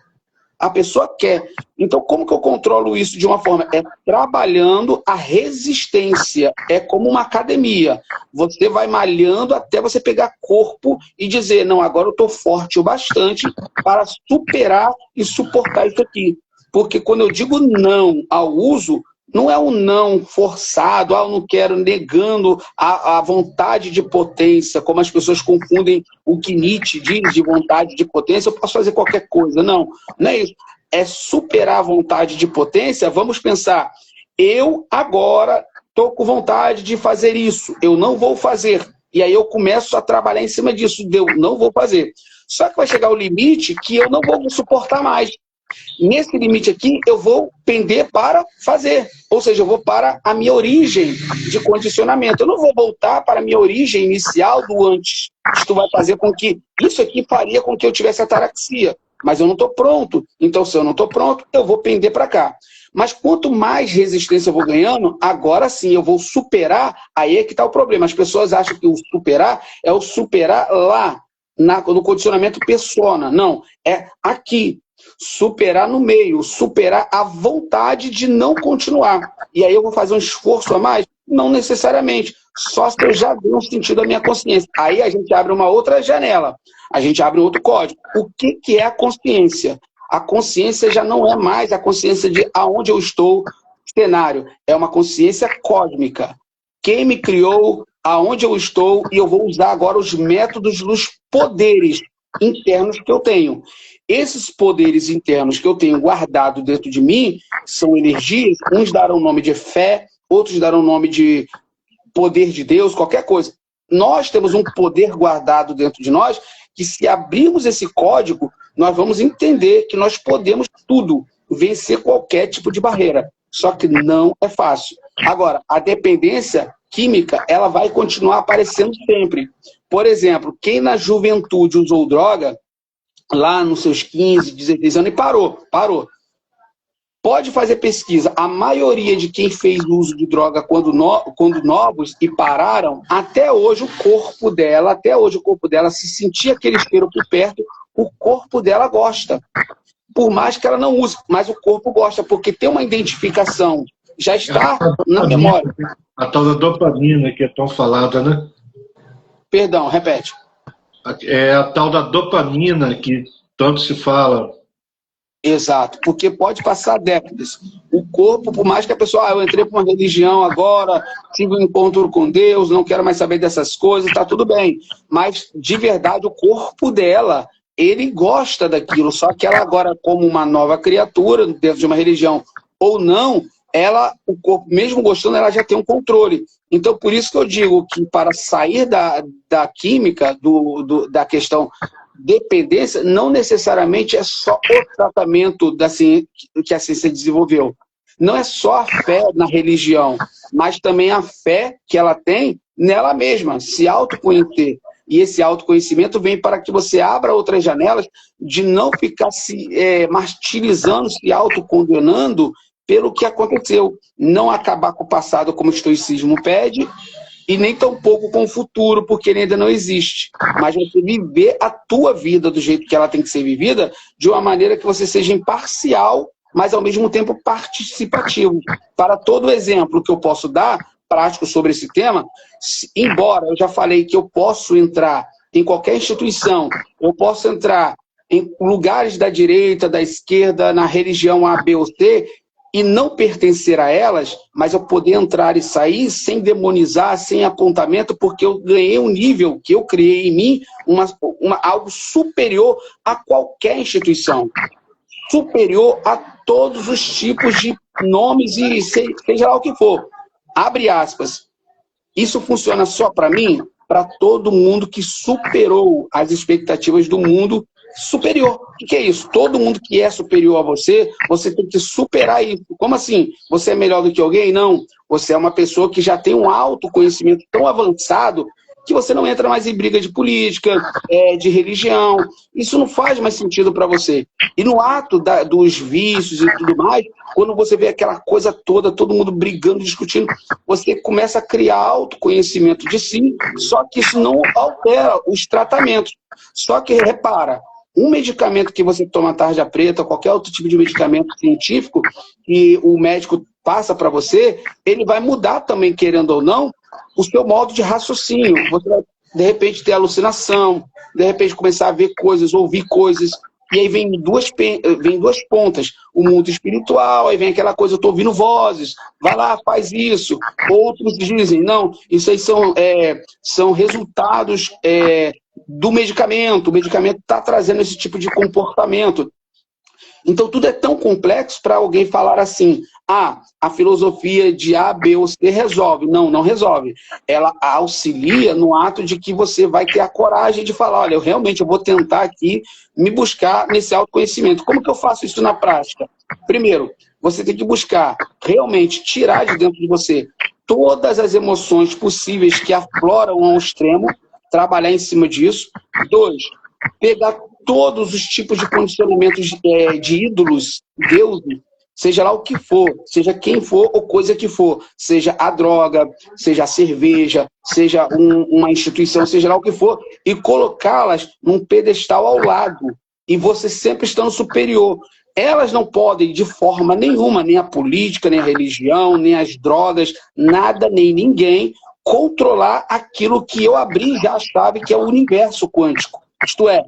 A pessoa quer. Então, como que eu controlo isso de uma forma? É trabalhando a resistência. É como uma academia. Você vai malhando até você pegar corpo e dizer, não, agora eu estou forte o bastante para superar e suportar isso aqui. Porque quando eu digo não ao uso, não é um não forçado, eu não quero, negando a vontade de potência, como as pessoas confundem o que Nietzsche diz de vontade de potência, eu posso fazer qualquer coisa. Não, não é isso. É superar a vontade de potência. Vamos pensar, eu agora estou com vontade de fazer isso, eu não vou fazer. E aí eu começo a trabalhar em cima disso, eu não vou fazer. Só que vai chegar o limite que eu não vou suportar mais. Nesse limite aqui, eu vou pender para fazer. Ou seja, eu vou para a minha origem de condicionamento. Eu não vou voltar para a minha origem inicial do antes. Isto vai fazer com que... Isso aqui faria com que eu tivesse ataraxia. Mas eu não estou pronto. Então, se eu não estou pronto, eu vou pender para cá. Mas quanto mais resistência eu vou ganhando, agora sim eu vou superar. Aí é que está o problema. As pessoas acham que o superar é o superar lá, no condicionamento persona. Não, é aqui. Superar no meio, superar a vontade de não continuar. E aí eu vou fazer um esforço a mais? Não necessariamente, só se eu já dei um sentido à minha consciência. Aí a gente abre uma outra janela, a gente abre outro código. O que é a consciência? A consciência já não é mais a consciência de aonde eu estou, cenário. É uma consciência cósmica. Quem me criou, aonde eu estou, e eu vou usar agora os métodos dos poderes internos que eu tenho. Esses poderes internos que eu tenho guardado dentro de mim são energias, uns darão o nome de fé, outros darão o nome de poder de Deus, qualquer coisa. Nós temos um poder guardado dentro de nós que, se abrirmos esse código, nós vamos entender que nós podemos tudo, vencer qualquer tipo de barreira. Só que não é fácil. Agora, a dependência química, ela vai continuar aparecendo sempre. Por exemplo, quem na juventude usou droga, lá nos seus 15, 16 anos, e parou. Pode fazer pesquisa. A maioria de quem fez uso de droga quando novos e pararam, até hoje o corpo dela, se sentir aquele cheiro por perto, o corpo dela gosta. Por mais que ela não use, mas o corpo gosta, porque tem uma identificação, já está na memória. A tal da dopamina que é tão falada, né? Perdão, repete. É a tal da dopamina que tanto se fala. Exato, porque pode passar décadas. O corpo, por mais que a pessoa, eu entrei para uma religião agora, tive um encontro com Deus, não quero mais saber dessas coisas, tá tudo bem. Mas, de verdade, o corpo dela, ele gosta daquilo, só que ela agora, como uma nova criatura, dentro de uma religião ou não, ela, o corpo, mesmo gostando, ela já tem um controle. Então, por isso que eu digo que para sair da química, da questão dependência, não necessariamente é só o tratamento que a ciência desenvolveu. Não é só a fé na religião, mas também a fé que ela tem nela mesma, se autoconhecer. E esse autoconhecimento vem para que você abra outras janelas de não ficar se martirizando, se autocondenando pelo que aconteceu. Não acabar com o passado como o estoicismo pede, e nem tampouco com o futuro, porque ele ainda não existe. Mas você viver a tua vida do jeito que ela tem que ser vivida, de uma maneira que você seja imparcial, mas ao mesmo tempo participativo. Para todo exemplo que eu posso dar, prático sobre esse tema, embora eu já falei que eu posso entrar em qualquer instituição, eu posso entrar em lugares da direita, da esquerda, na religião A, B ou C, e não pertencer a elas, mas eu poder entrar e sair sem demonizar, sem apontamento, porque eu ganhei um nível que eu criei em mim, algo superior a qualquer instituição, superior a todos os tipos de nomes e seja lá o que for. Abre aspas. Isso funciona só para mim? Para todo mundo que superou as expectativas do mundo superior. O que é isso? Todo mundo que é superior a você, você tem que superar isso. Como assim? Você é melhor do que alguém? Não. Você é uma pessoa que já tem um autoconhecimento tão avançado que você não entra mais em briga de política, de religião. Isso não faz mais sentido para você. E no ato dos vícios e tudo mais, quando você vê aquela coisa toda, todo mundo brigando, discutindo, você começa a criar autoconhecimento de si, só que isso não altera os tratamentos. Só que, repara, um medicamento que você toma tarja preta, qualquer outro tipo de medicamento científico que o médico passa para você, ele vai mudar também, querendo ou não, o seu modo de raciocínio. Você vai, de repente, ter alucinação, de repente começar a ver coisas, ouvir coisas, e aí vem duas pontas. O mundo espiritual, aí vem aquela coisa, eu estou ouvindo vozes, vai lá, faz isso. Outros dizem, não, isso aí são resultados do medicamento. O medicamento está trazendo esse tipo de comportamento. Então, tudo é tão complexo para alguém falar assim, a filosofia de A, B ou C resolve. Não, não resolve. Ela auxilia no ato de que você vai ter a coragem de falar, olha, eu vou tentar aqui me buscar nesse autoconhecimento. Como que eu faço isso na prática? Primeiro, você tem que buscar realmente tirar de dentro de você todas as emoções possíveis que afloram ao extremo, trabalhar em cima disso. 2, pegar todos os tipos de condicionamentos de ídolos, deuses, seja lá o que for, seja quem for ou coisa que for, seja a droga, seja a cerveja, seja uma instituição, seja lá o que for, e colocá-las num pedestal ao lado, e você sempre estando superior. Elas não podem, de forma nenhuma, nem a política, nem a religião, nem as drogas, nada, nem ninguém, controlar aquilo que eu abri já a chave, que é o universo quântico. Isto é,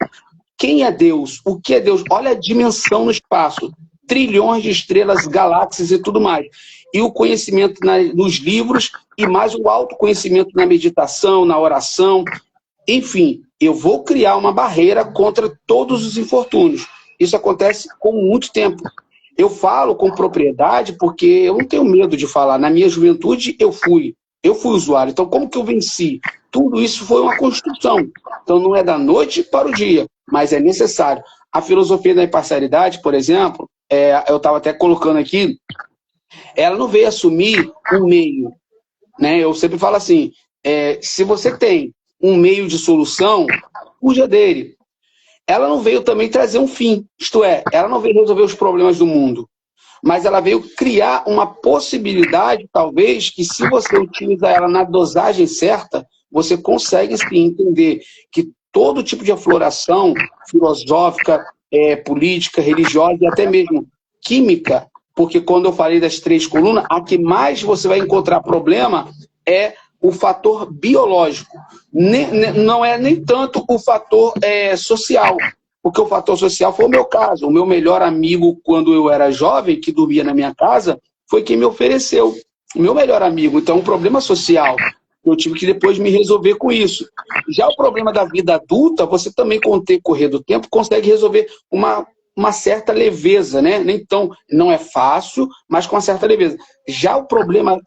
quem é Deus? O que é Deus? Olha a dimensão no espaço. Trilhões de estrelas, galáxias e tudo mais. E o conhecimento nos livros e mais o autoconhecimento na meditação, na oração. Enfim, eu vou criar uma barreira contra todos os infortúnios. Isso acontece com muito tempo. Eu falo com propriedade porque eu não tenho medo de falar. Na minha juventude, eu fui usuário. Então, como que eu venci? Tudo isso foi uma construção. Então, não é da noite para o dia, mas é necessário. A filosofia da imparcialidade, por exemplo, eu estava até colocando aqui, ela não veio assumir um meio. Né? Eu sempre falo assim, se você tem um meio de solução, fuja dele. Ela não veio também trazer um fim. Isto é, ela não veio resolver os problemas do mundo. Mas ela veio criar uma possibilidade, talvez, que se você utilizar ela na dosagem certa, você consegue sim entender que todo tipo de afloração filosófica, política, religiosa e até mesmo química, porque quando eu falei das 3 colunas, a que mais você vai encontrar problema é o fator biológico. Não é nem tanto o fator social. porque o fator social foi o meu caso. O meu melhor amigo, quando eu era jovem, que dormia na minha casa, foi quem me ofereceu. O meu melhor amigo. Então, um problema social. Eu tive que depois me resolver com isso. Já o problema da vida adulta, você também, com o decorrer do tempo, consegue resolver uma certa leveza, né? Então, não é fácil, mas com uma certa leveza. Já o problema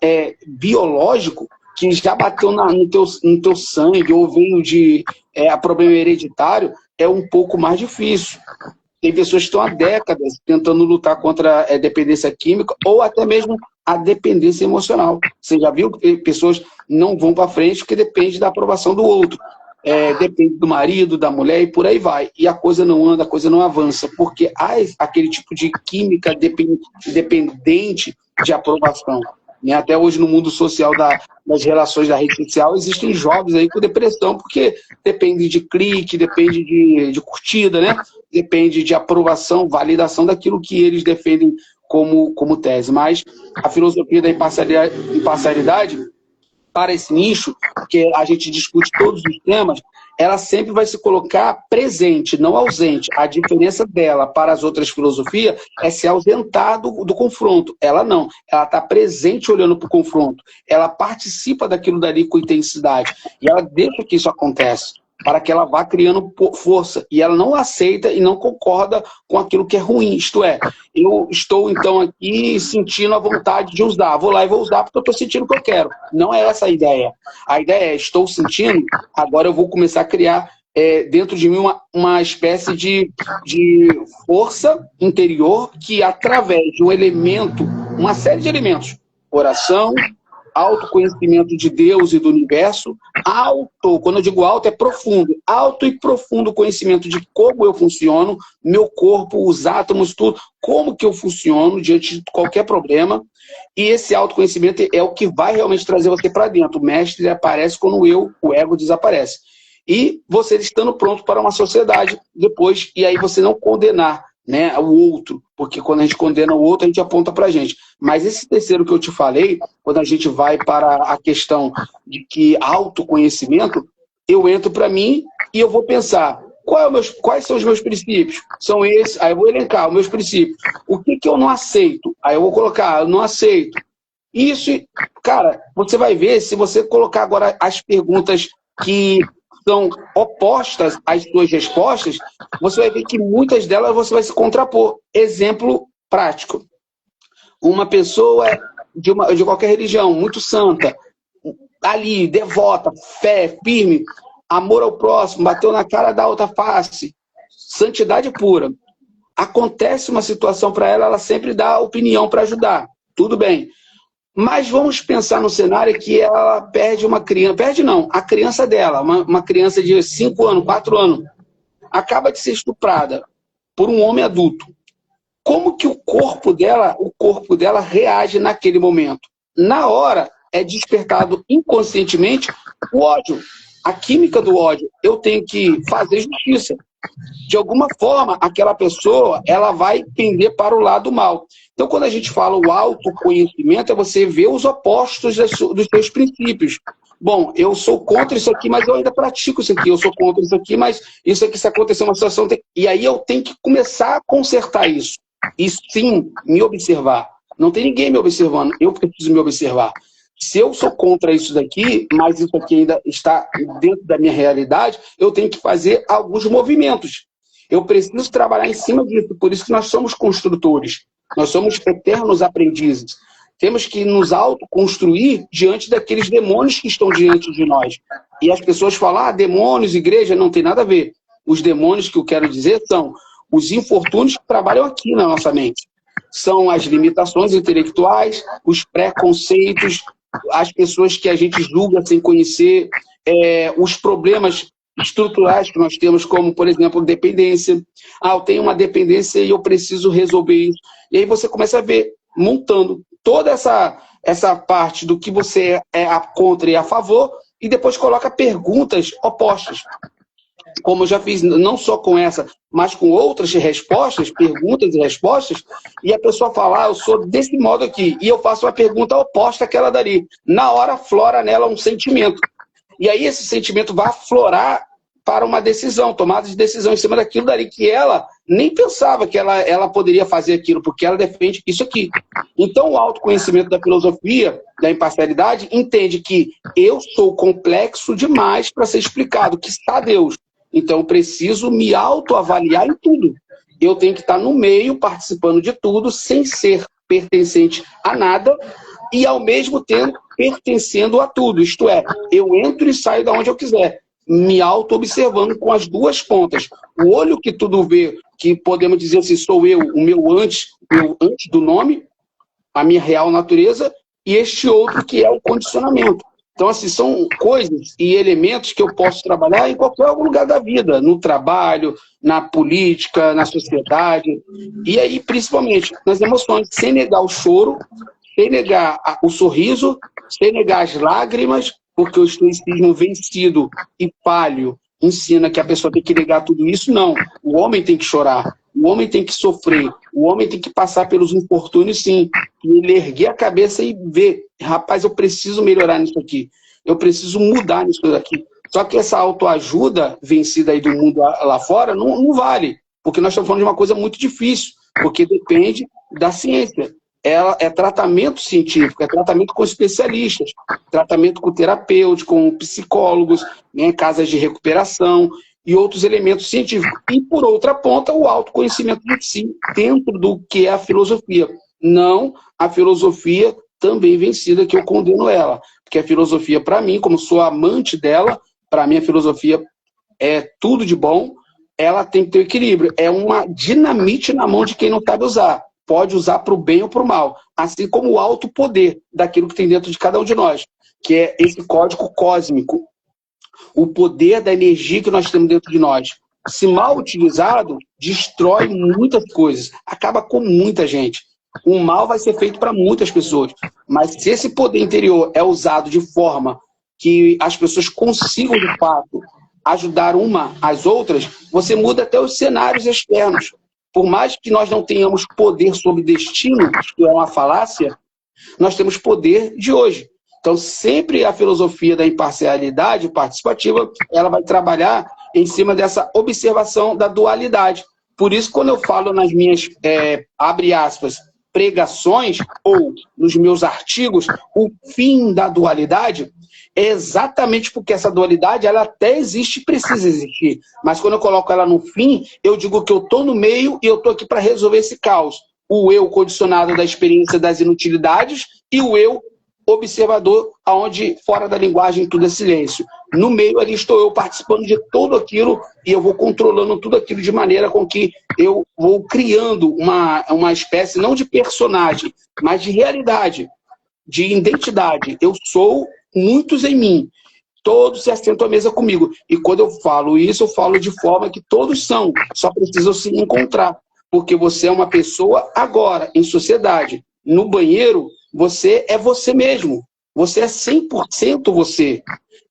biológico, que já bateu no teu sangue, ou veio de problema hereditário, é um pouco mais difícil. Tem pessoas que estão há décadas tentando lutar contra a dependência química ou até mesmo a dependência emocional. Você já viu que pessoas não vão para frente porque depende da aprovação do outro. Depende do marido, da mulher e por aí vai. E a coisa não anda, a coisa não avança, porque há aquele tipo de química dependente de aprovação. Até hoje, no mundo social das relações da rede social, existem jovens aí com depressão, porque depende de clique, depende de curtida, né? Depende de aprovação, validação daquilo que eles defendem como tese. Mas a filosofia da imparcialidade, para esse nicho, que a gente discute todos os temas, ela sempre vai se colocar presente, não ausente. A diferença dela para as outras filosofias é se ausentar do confronto. Ela não. Ela está presente olhando para o confronto. Ela participa daquilo dali com intensidade. E ela deixa que isso aconteça, para que ela vá criando força. E ela não aceita e não concorda com aquilo que é ruim. Isto é, eu estou, então, aqui sentindo a vontade de usar. Vou lá e vou usar porque eu estou sentindo o que eu quero. Não é essa a ideia. A ideia é, estou sentindo, agora eu vou começar a criar dentro de mim uma espécie de força interior que, através de um elemento, uma série de elementos, oração, autoconhecimento de Deus e do universo, quando eu digo alto, é profundo, alto e profundo conhecimento de como eu funciono, meu corpo, os átomos, tudo, como que eu funciono diante de qualquer problema, e esse autoconhecimento é o que vai realmente trazer você para dentro. O mestre aparece quando o ego desaparece. E você estando pronto para uma sociedade depois, e aí você não condenar, né, o outro, porque quando a gente condena o outro, a gente aponta para a gente. Mas esse terceiro que eu te falei, quando a gente vai para a questão de que autoconhecimento, eu entro para mim e eu vou pensar, quais são os meus princípios? São esses, aí eu vou elencar os meus princípios. O que eu não aceito? Aí eu vou colocar, eu não aceito. Isso, cara, você vai ver, se você colocar agora as perguntas que são opostas às suas respostas, você vai ver que muitas delas você vai se contrapor. Exemplo prático. Uma pessoa de qualquer religião, muito santa, ali, devota, fé, firme, amor ao próximo, bateu na cara da outra face, santidade pura. Acontece uma situação para ela, ela sempre dá opinião para ajudar. Tudo bem. Mas vamos pensar no cenário que ela perde uma criança, perde não, a criança dela, uma criança de 5 anos, 4 anos, acaba de ser estuprada por um homem adulto. Como que o corpo dela reage naquele momento? Na hora é despertado inconscientemente o ódio, a química do ódio. Eu tenho que fazer justiça. De alguma forma, aquela pessoa ela vai pender para o lado mal. Então, quando a gente fala o autoconhecimento, é você ver os opostos dos seus princípios. Bom, eu sou contra isso aqui, mas eu ainda pratico isso aqui. Eu sou contra isso aqui, mas isso aqui, se acontecer uma situação... E aí eu tenho que começar a consertar isso. E sim, me observar. Não tem ninguém me observando, eu preciso me observar. Se eu sou contra isso daqui, mas isso aqui ainda está dentro da minha realidade, eu tenho que fazer alguns movimentos. Eu preciso trabalhar em cima disso. Por isso que nós somos construtores. Nós somos eternos aprendizes. Temos que nos autoconstruir diante daqueles demônios que estão diante de nós. E as pessoas falam, demônios, igreja, não tem nada a ver. Os demônios que eu quero dizer são os infortúnios que trabalham aqui na nossa mente. São as limitações intelectuais, os preconceitos, as pessoas que a gente julga sem conhecer, os problemas estruturais que nós temos, como, por exemplo, dependência. Eu tenho uma dependência e eu preciso resolver isso. E aí você começa a ver, montando toda essa parte do que você é contra e a favor, e depois coloca perguntas opostas. Como eu já fiz, não só com essa, mas com outras respostas, perguntas e respostas, e a pessoa fala, eu sou desse modo aqui, e eu faço uma pergunta oposta àquela dali. Na hora, flora nela um sentimento. E aí esse sentimento vai aflorar para uma decisão, tomada de decisão em cima daquilo dali, que ela nem pensava que ela poderia fazer aquilo, porque ela defende isso aqui. Então, o autoconhecimento da filosofia, da imparcialidade, entende que eu sou complexo demais para ser explicado, que está Deus. Então, eu preciso me autoavaliar em tudo. Eu tenho que estar no meio, participando de tudo, sem ser pertencente a nada, e ao mesmo tempo pertencendo a tudo. Isto é, eu entro e saio de onde eu quiser, me auto-observando com as duas pontas. O olho que tudo vê, que podemos dizer assim, sou eu, o meu antes do nome, a minha real natureza, e este outro que é o condicionamento. Então, assim, são coisas e elementos que eu posso trabalhar em qualquer lugar da vida, no trabalho, na política, na sociedade, e aí, principalmente, nas emoções, sem negar o choro, sem negar o sorriso, sem negar as lágrimas, porque o estoicismo vencido e falho ensina que a pessoa tem que negar tudo isso. Não, o homem tem que chorar, o homem tem que sofrer, o homem tem que passar pelos infortúnios, sim, e ele erguer a cabeça e ver, rapaz, eu preciso melhorar nisso aqui, eu preciso mudar nisso daqui. Só que essa autoajuda vencida aí do mundo lá fora não vale, porque nós estamos falando de uma coisa muito difícil, porque depende da ciência. Ela é tratamento científico, é tratamento com especialistas, tratamento com terapeutas, com psicólogos, né, casas de recuperação e outros elementos científicos. E, por outra ponta, o autoconhecimento de si, dentro do que é a filosofia. Não a filosofia também vencida, que eu condeno ela. Porque a filosofia, para mim, como sou amante dela, para mim a filosofia é tudo de bom, ela tem que ter equilíbrio. É uma dinamite na mão de quem não sabe usar. Pode usar para o bem ou para o mal, assim como o alto poder daquilo que tem dentro de cada um de nós, que é esse código cósmico, o poder da energia que nós temos dentro de nós. Se mal utilizado, destrói muitas coisas, acaba com muita gente. O mal vai ser feito para muitas pessoas, mas se esse poder interior é usado de forma que as pessoas consigam, de fato, ajudar uma às outras, você muda até os cenários externos. Por mais que nós não tenhamos poder sobre destino, que é uma falácia, nós temos poder de hoje. Então, sempre a filosofia da imparcialidade participativa, ela vai trabalhar em cima dessa observação da dualidade. Por isso, quando eu falo nas minhas, abre aspas, pregações, ou nos meus artigos, o fim da dualidade, é exatamente porque essa dualidade ela até existe e precisa existir. Mas quando eu coloco ela no fim, eu digo que eu estou no meio e eu estou aqui para resolver esse caos. O eu condicionado da experiência das inutilidades e o eu observador, onde fora da linguagem tudo é silêncio. No meio ali estou eu participando de tudo aquilo e eu vou controlando tudo aquilo de maneira com que eu vou criando uma espécie não de personagem, mas de realidade, de identidade. Eu sou muitos em mim. Todos se assentam à mesa comigo. E quando eu falo isso, eu falo de forma que todos são. Só precisam se encontrar. Porque você é uma pessoa agora, em sociedade. No banheiro, você é você mesmo. Você é 100% você.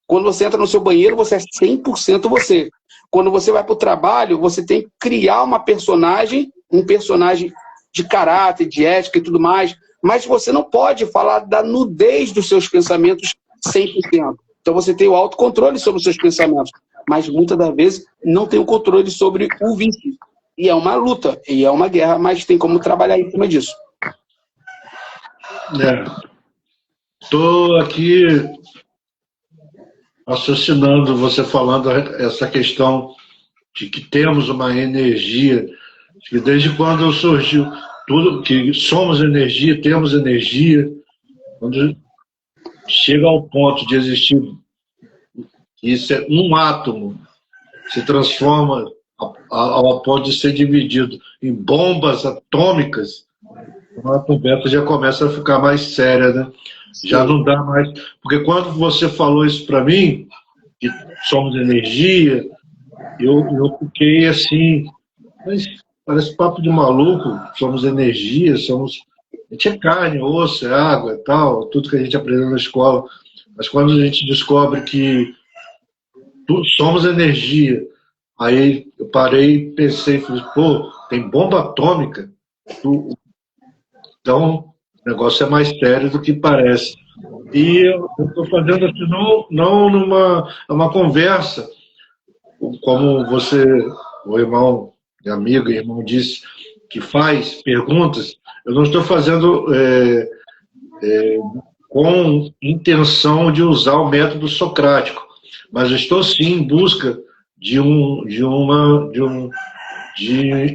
Quando você entra no seu banheiro, você é 100% você. Quando você vai para o trabalho, você tem que criar uma personagem, um personagem de caráter, de ética e tudo mais. Mas você não pode falar da nudez dos seus pensamentos 100%. Então você tem o autocontrole sobre os seus pensamentos, mas muitas das vezes não tem o controle sobre o vício. E é uma luta, e é uma guerra, mas tem como trabalhar em cima disso. Estou aqui raciocinando, você falando essa questão de que temos uma energia, que desde quando surgiu tudo, que somos energia, temos energia, quando chega ao ponto de existir, isso é um átomo, se transforma ao ponto de ser dividido em bombas atômicas, a conversa já começa a ficar mais séria, né? Já não dá mais... Porque quando você falou isso para mim, que somos energia, eu fiquei assim, mas parece papo de maluco, somos energia, somos... A gente é carne, osso, é água e tal, tudo que a gente aprendeu na escola. Mas quando a gente descobre que somos energia, aí eu parei, pensei, falei, pô, tem bomba atômica? Então, o negócio é mais sério do que parece. E eu estou fazendo assim, não numa conversa como você, o irmão, amigo e irmão disse, que faz perguntas, eu não estou fazendo com intenção de usar o método socrático, mas estou sim em busca de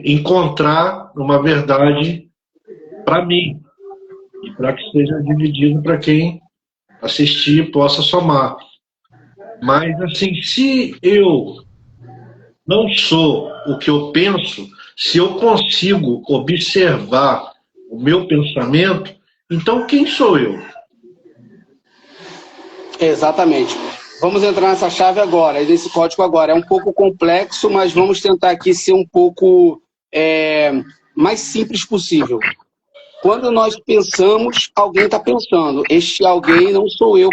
encontrar uma verdade para mim e para que seja dividido para quem assistir possa somar. Mas assim, se eu não sou o que eu penso, se eu consigo observar o meu pensamento, então quem sou eu? Exatamente. Vamos entrar nessa chave agora, nesse código agora. É um pouco complexo, mas vamos tentar aqui ser um pouco mais simples possível. Quando nós pensamos, alguém está pensando. Este alguém não sou eu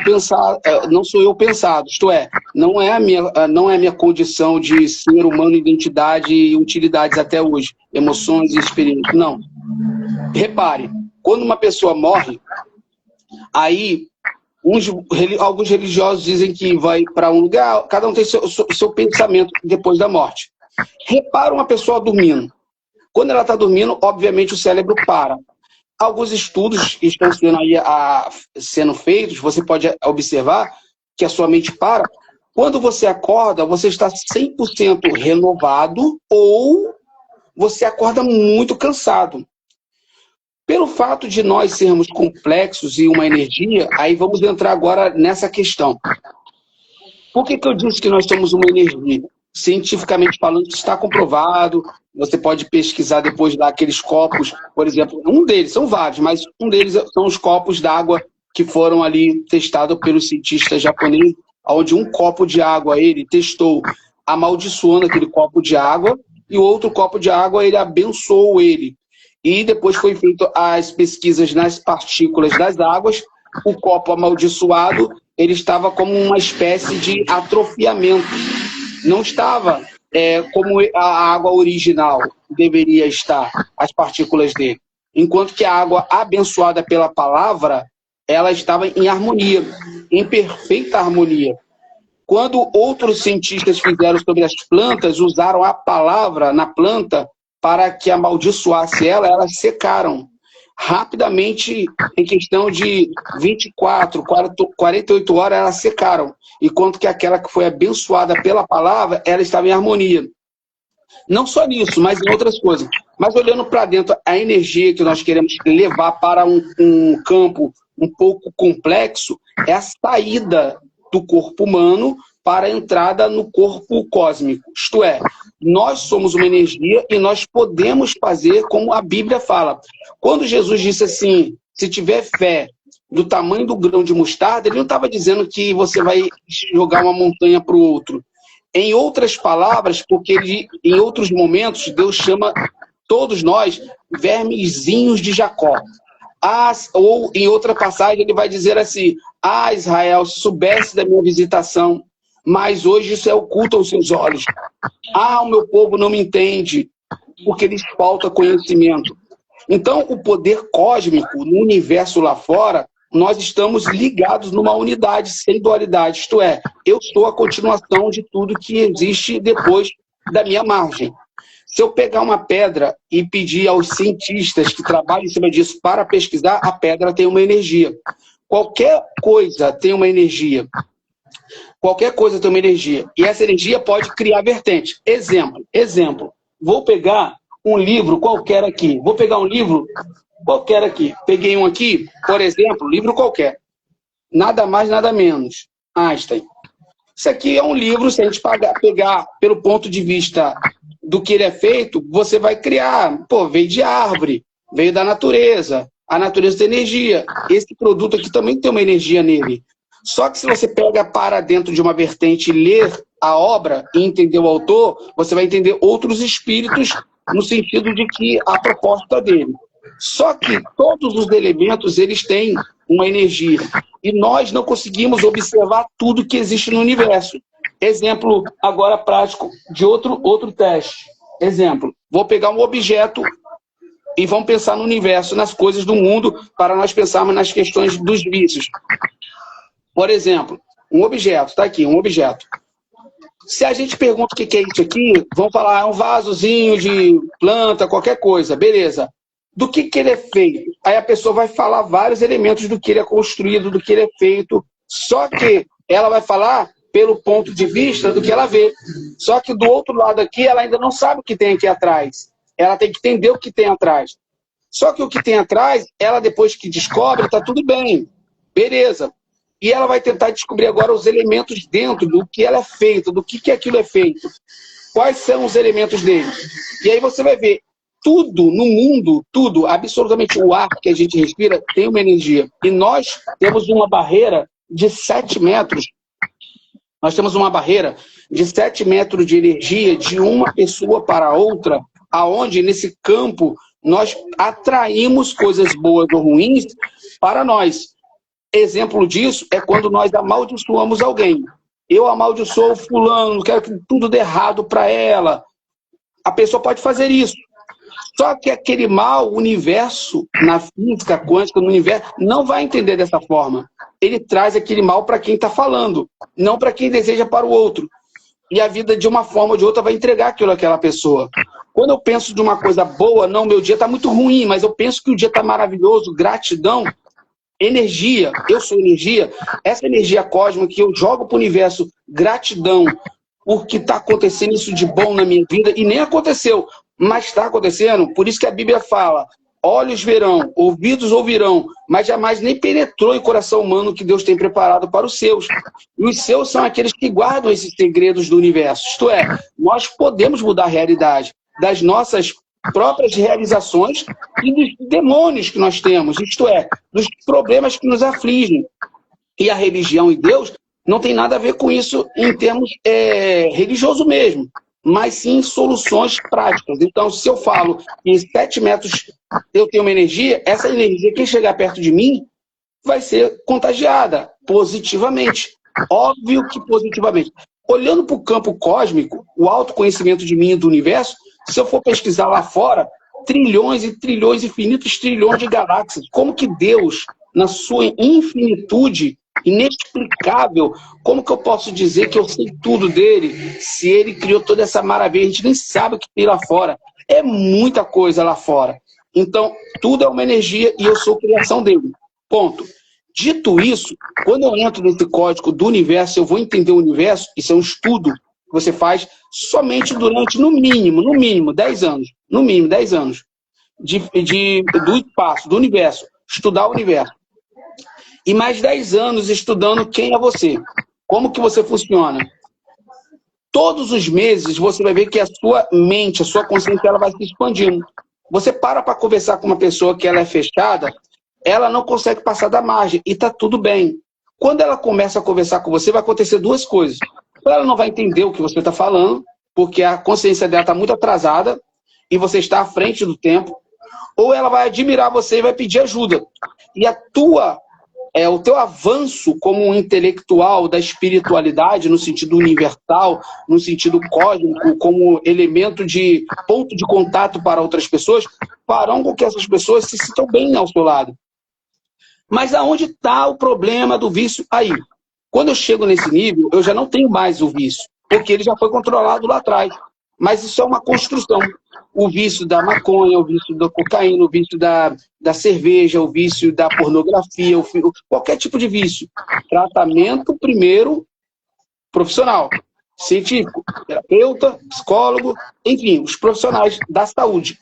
pensado. Isto é, não é a minha condição de ser humano, identidade e utilidades até hoje, emoções e experiências. Não. Repare, quando uma pessoa morre, aí alguns religiosos dizem que vai para um lugar, cada um tem seu pensamento depois da morte. Repara uma pessoa dormindo. Quando ela está dormindo, obviamente o cérebro para. Alguns estudos que estão sendo feitos, você pode observar que a sua mente para. Quando você acorda, você está 100% renovado ou você acorda muito cansado. Pelo fato de nós sermos complexos e uma energia, aí vamos entrar agora nessa questão. Por que eu disse que nós somos uma energia? Cientificamente falando, está comprovado. Você pode pesquisar depois daqueles copos, por exemplo, um deles, são vários, mas um deles são os copos d'água que foram ali testados pelos cientistas japoneses, onde um copo de água ele testou amaldiçoando aquele copo de água e o outro copo de água ele abençoou ele. E depois foi feito as pesquisas nas partículas das águas. O copo amaldiçoado ele estava como uma espécie de atrofiamento. Não estava como a água original deveria estar, as partículas dele. Enquanto que a água abençoada pela palavra, ela estava em harmonia, em perfeita harmonia. Quando outros cientistas fizeram sobre as plantas, usaram a palavra na planta para que amaldiçoasse ela, elas secaram. Rapidamente, em questão de 24, 48 horas, elas secaram. Enquanto que aquela que foi abençoada pela palavra, ela estava em harmonia. Não só nisso, mas em outras coisas. Mas olhando para dentro, a energia que nós queremos levar para um campo um pouco complexo é a saída do corpo humano para a entrada no corpo cósmico. Isto é, nós somos uma energia e nós podemos fazer como a Bíblia fala. Quando Jesus disse assim, se tiver fé do tamanho do grão de mostarda, ele não estava dizendo que você vai jogar uma montanha para o outro. Em outras palavras, porque em outros momentos, Deus chama todos nós vermezinhos de Jacó. Ou em outra passagem, ele vai dizer assim, Israel, se soubesse da minha visitação, mas hoje isso é oculto aos seus olhos. O meu povo não me entende, porque lhes falta conhecimento. Então, o poder cósmico, no universo lá fora, nós estamos ligados numa unidade sem dualidade. Isto é, eu sou a continuação de tudo que existe depois da minha margem. Se eu pegar uma pedra e pedir aos cientistas que trabalham em cima disso para pesquisar, a pedra tem uma energia. Qualquer coisa tem uma energia. Qualquer coisa tem uma energia. E essa energia pode criar vertente. Exemplo. Vou pegar um livro qualquer aqui. Peguei um aqui, por exemplo, livro qualquer. Nada mais, nada menos. Einstein. Isso aqui é um livro, se a gente pegar pelo ponto de vista do que ele é feito, você vai criar. Veio de árvore, veio da natureza. A natureza tem energia. Esse produto aqui também tem uma energia nele. Só que se você pega para dentro de uma vertente e ler a obra e entender o autor, você vai entender outros espíritos no sentido de que a proposta dele. Só que todos os elementos, eles têm uma energia. E nós não conseguimos observar tudo que existe no universo. Exemplo agora prático de outro teste. Exemplo, vou pegar um objeto e vamos pensar no universo, nas coisas do mundo, para nós pensarmos nas questões dos vícios. Por exemplo, um objeto, está aqui, um objeto. Se a gente pergunta o que é isso aqui, vão falar, é um vasozinho de planta, qualquer coisa, beleza. Do que ele é feito? Aí a pessoa vai falar vários elementos do que ele é construído, do que ele é feito, só que ela vai falar pelo ponto de vista do que ela vê. Só que do outro lado aqui, ela ainda não sabe o que tem aqui atrás. Ela tem que entender o que tem atrás. Só que o que tem atrás, ela depois que descobre, tá tudo bem, beleza. E ela vai tentar descobrir agora os elementos dentro do que ela é feita, do que aquilo é feito. Quais são os elementos dele. E aí você vai ver, tudo no mundo, tudo, absolutamente o ar que a gente respira tem uma energia. E nós temos uma barreira de 7 metros. Nós temos uma barreira de 7 metros de energia de uma pessoa para outra, aonde nesse campo nós atraímos coisas boas ou ruins para nós. Exemplo disso é quando nós amaldiçoamos alguém. Eu amaldiçoo fulano, quero que tudo dê errado para ela. A pessoa pode fazer isso. Só que aquele mal, o universo, na física quântica, no universo, não vai entender dessa forma. Ele traz aquele mal para quem está falando, não para quem deseja para o outro. E a vida, de uma forma ou de outra, vai entregar aquilo àquela pessoa. Quando eu penso de uma coisa boa, não, meu dia está muito ruim, mas eu penso que o dia está maravilhoso, gratidão, energia, eu sou energia, essa energia cósmica que eu jogo para o universo, gratidão, porque está acontecendo isso de bom na minha vida, e nem aconteceu, mas está acontecendo, por isso que a Bíblia fala, olhos verão, ouvidos ouvirão, mas jamais nem penetrou em coração humano que Deus tem preparado para os seus. E os seus são aqueles que guardam esses segredos do universo. Isto é, nós podemos mudar a realidade das nossas próprias realizações e dos demônios que nós temos, isto é, dos problemas que nos afligem. E a religião e Deus não tem nada a ver com isso em termos religioso mesmo, mas sim soluções práticas. Então, se eu falo que em 7 metros eu tenho uma energia, essa energia, quem chegar perto de mim, vai ser contagiada positivamente. Óbvio que positivamente. Olhando para o campo cósmico, o autoconhecimento de mim e do universo, se eu for pesquisar lá fora, trilhões e trilhões, infinitos trilhões de galáxias. Como que Deus, na sua infinitude, inexplicável, como que eu posso dizer que eu sei tudo dele, se ele criou toda essa maravilha, a gente nem sabe o que tem lá fora. É muita coisa lá fora. Então, tudo é uma energia e eu sou criação dele. Ponto. Dito isso, quando eu entro nesse código do universo, eu vou entender o universo, isso é um estudo que você faz somente durante, no mínimo, 10 anos. No mínimo, 10 anos. Do espaço, do universo. Estudar o universo. E mais 10 anos estudando quem é você. Como que você funciona. Todos os meses você vai ver que a sua mente, a sua consciência, ela vai se expandindo. Você para conversar com uma pessoa que ela é fechada, ela não consegue passar da margem. E está tudo bem. Quando ela começa a conversar com você, vai acontecer duas coisas. Ela não vai entender o que você está falando, porque a consciência dela está muito atrasada e você está à frente do tempo. Ou ela vai admirar você e vai pedir ajuda. E o teu avanço como um intelectual da espiritualidade, no sentido universal, no sentido cósmico, como elemento de ponto de contato para outras pessoas, farão com que essas pessoas se sintam bem ao seu lado. Mas aonde está o problema do vício aí? Quando eu chego nesse nível, eu já não tenho mais o vício, porque ele já foi controlado lá atrás. Mas isso é uma construção. O vício da maconha, o vício da cocaína, o vício da cerveja, o vício da pornografia, qualquer tipo de vício. Tratamento primeiro profissional, científico, terapeuta, psicólogo, enfim, os profissionais da saúde.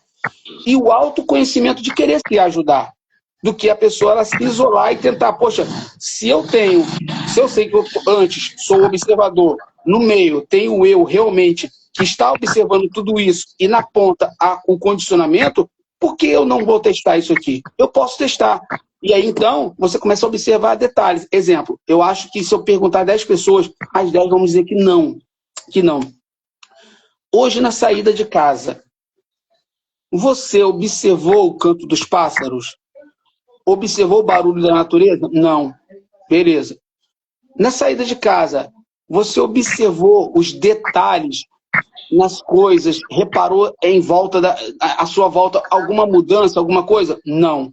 E o autoconhecimento de querer se ajudar, do que a pessoa ela se isolar e tentar, poxa, se eu sei que eu antes sou observador, no meio tenho eu realmente que está observando tudo isso e na ponta o condicionamento, por que eu não vou testar isso aqui? Eu posso testar. E aí, então, você começa a observar detalhes. Exemplo, eu acho que se eu perguntar a 10 pessoas, as 10 vão dizer que não. Que não. Hoje, na saída de casa, você observou o canto dos pássaros? Observou o barulho da natureza? Não. Beleza. Na saída de casa, você observou os detalhes nas coisas? Reparou em volta à sua volta alguma mudança, alguma coisa? Não.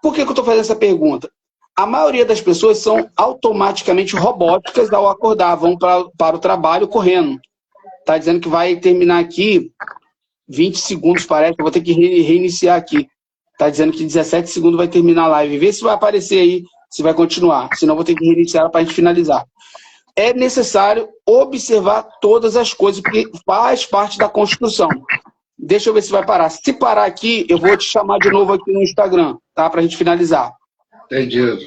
Por que eu estou fazendo essa pergunta? A maioria das pessoas são automaticamente robóticas ao acordar, vão para o trabalho correndo. Está dizendo que vai terminar aqui 20 segundos, parece. Eu vou ter que reiniciar aqui. Está dizendo que 17 segundos vai terminar a live. Vê se vai aparecer aí, se vai continuar. Senão eu vou ter que reiniciar para a gente finalizar. É necessário observar todas as coisas, porque faz parte da construção. Deixa eu ver se vai parar. Se parar aqui, eu vou te chamar de novo aqui no Instagram, tá? Para a gente finalizar. Entendido.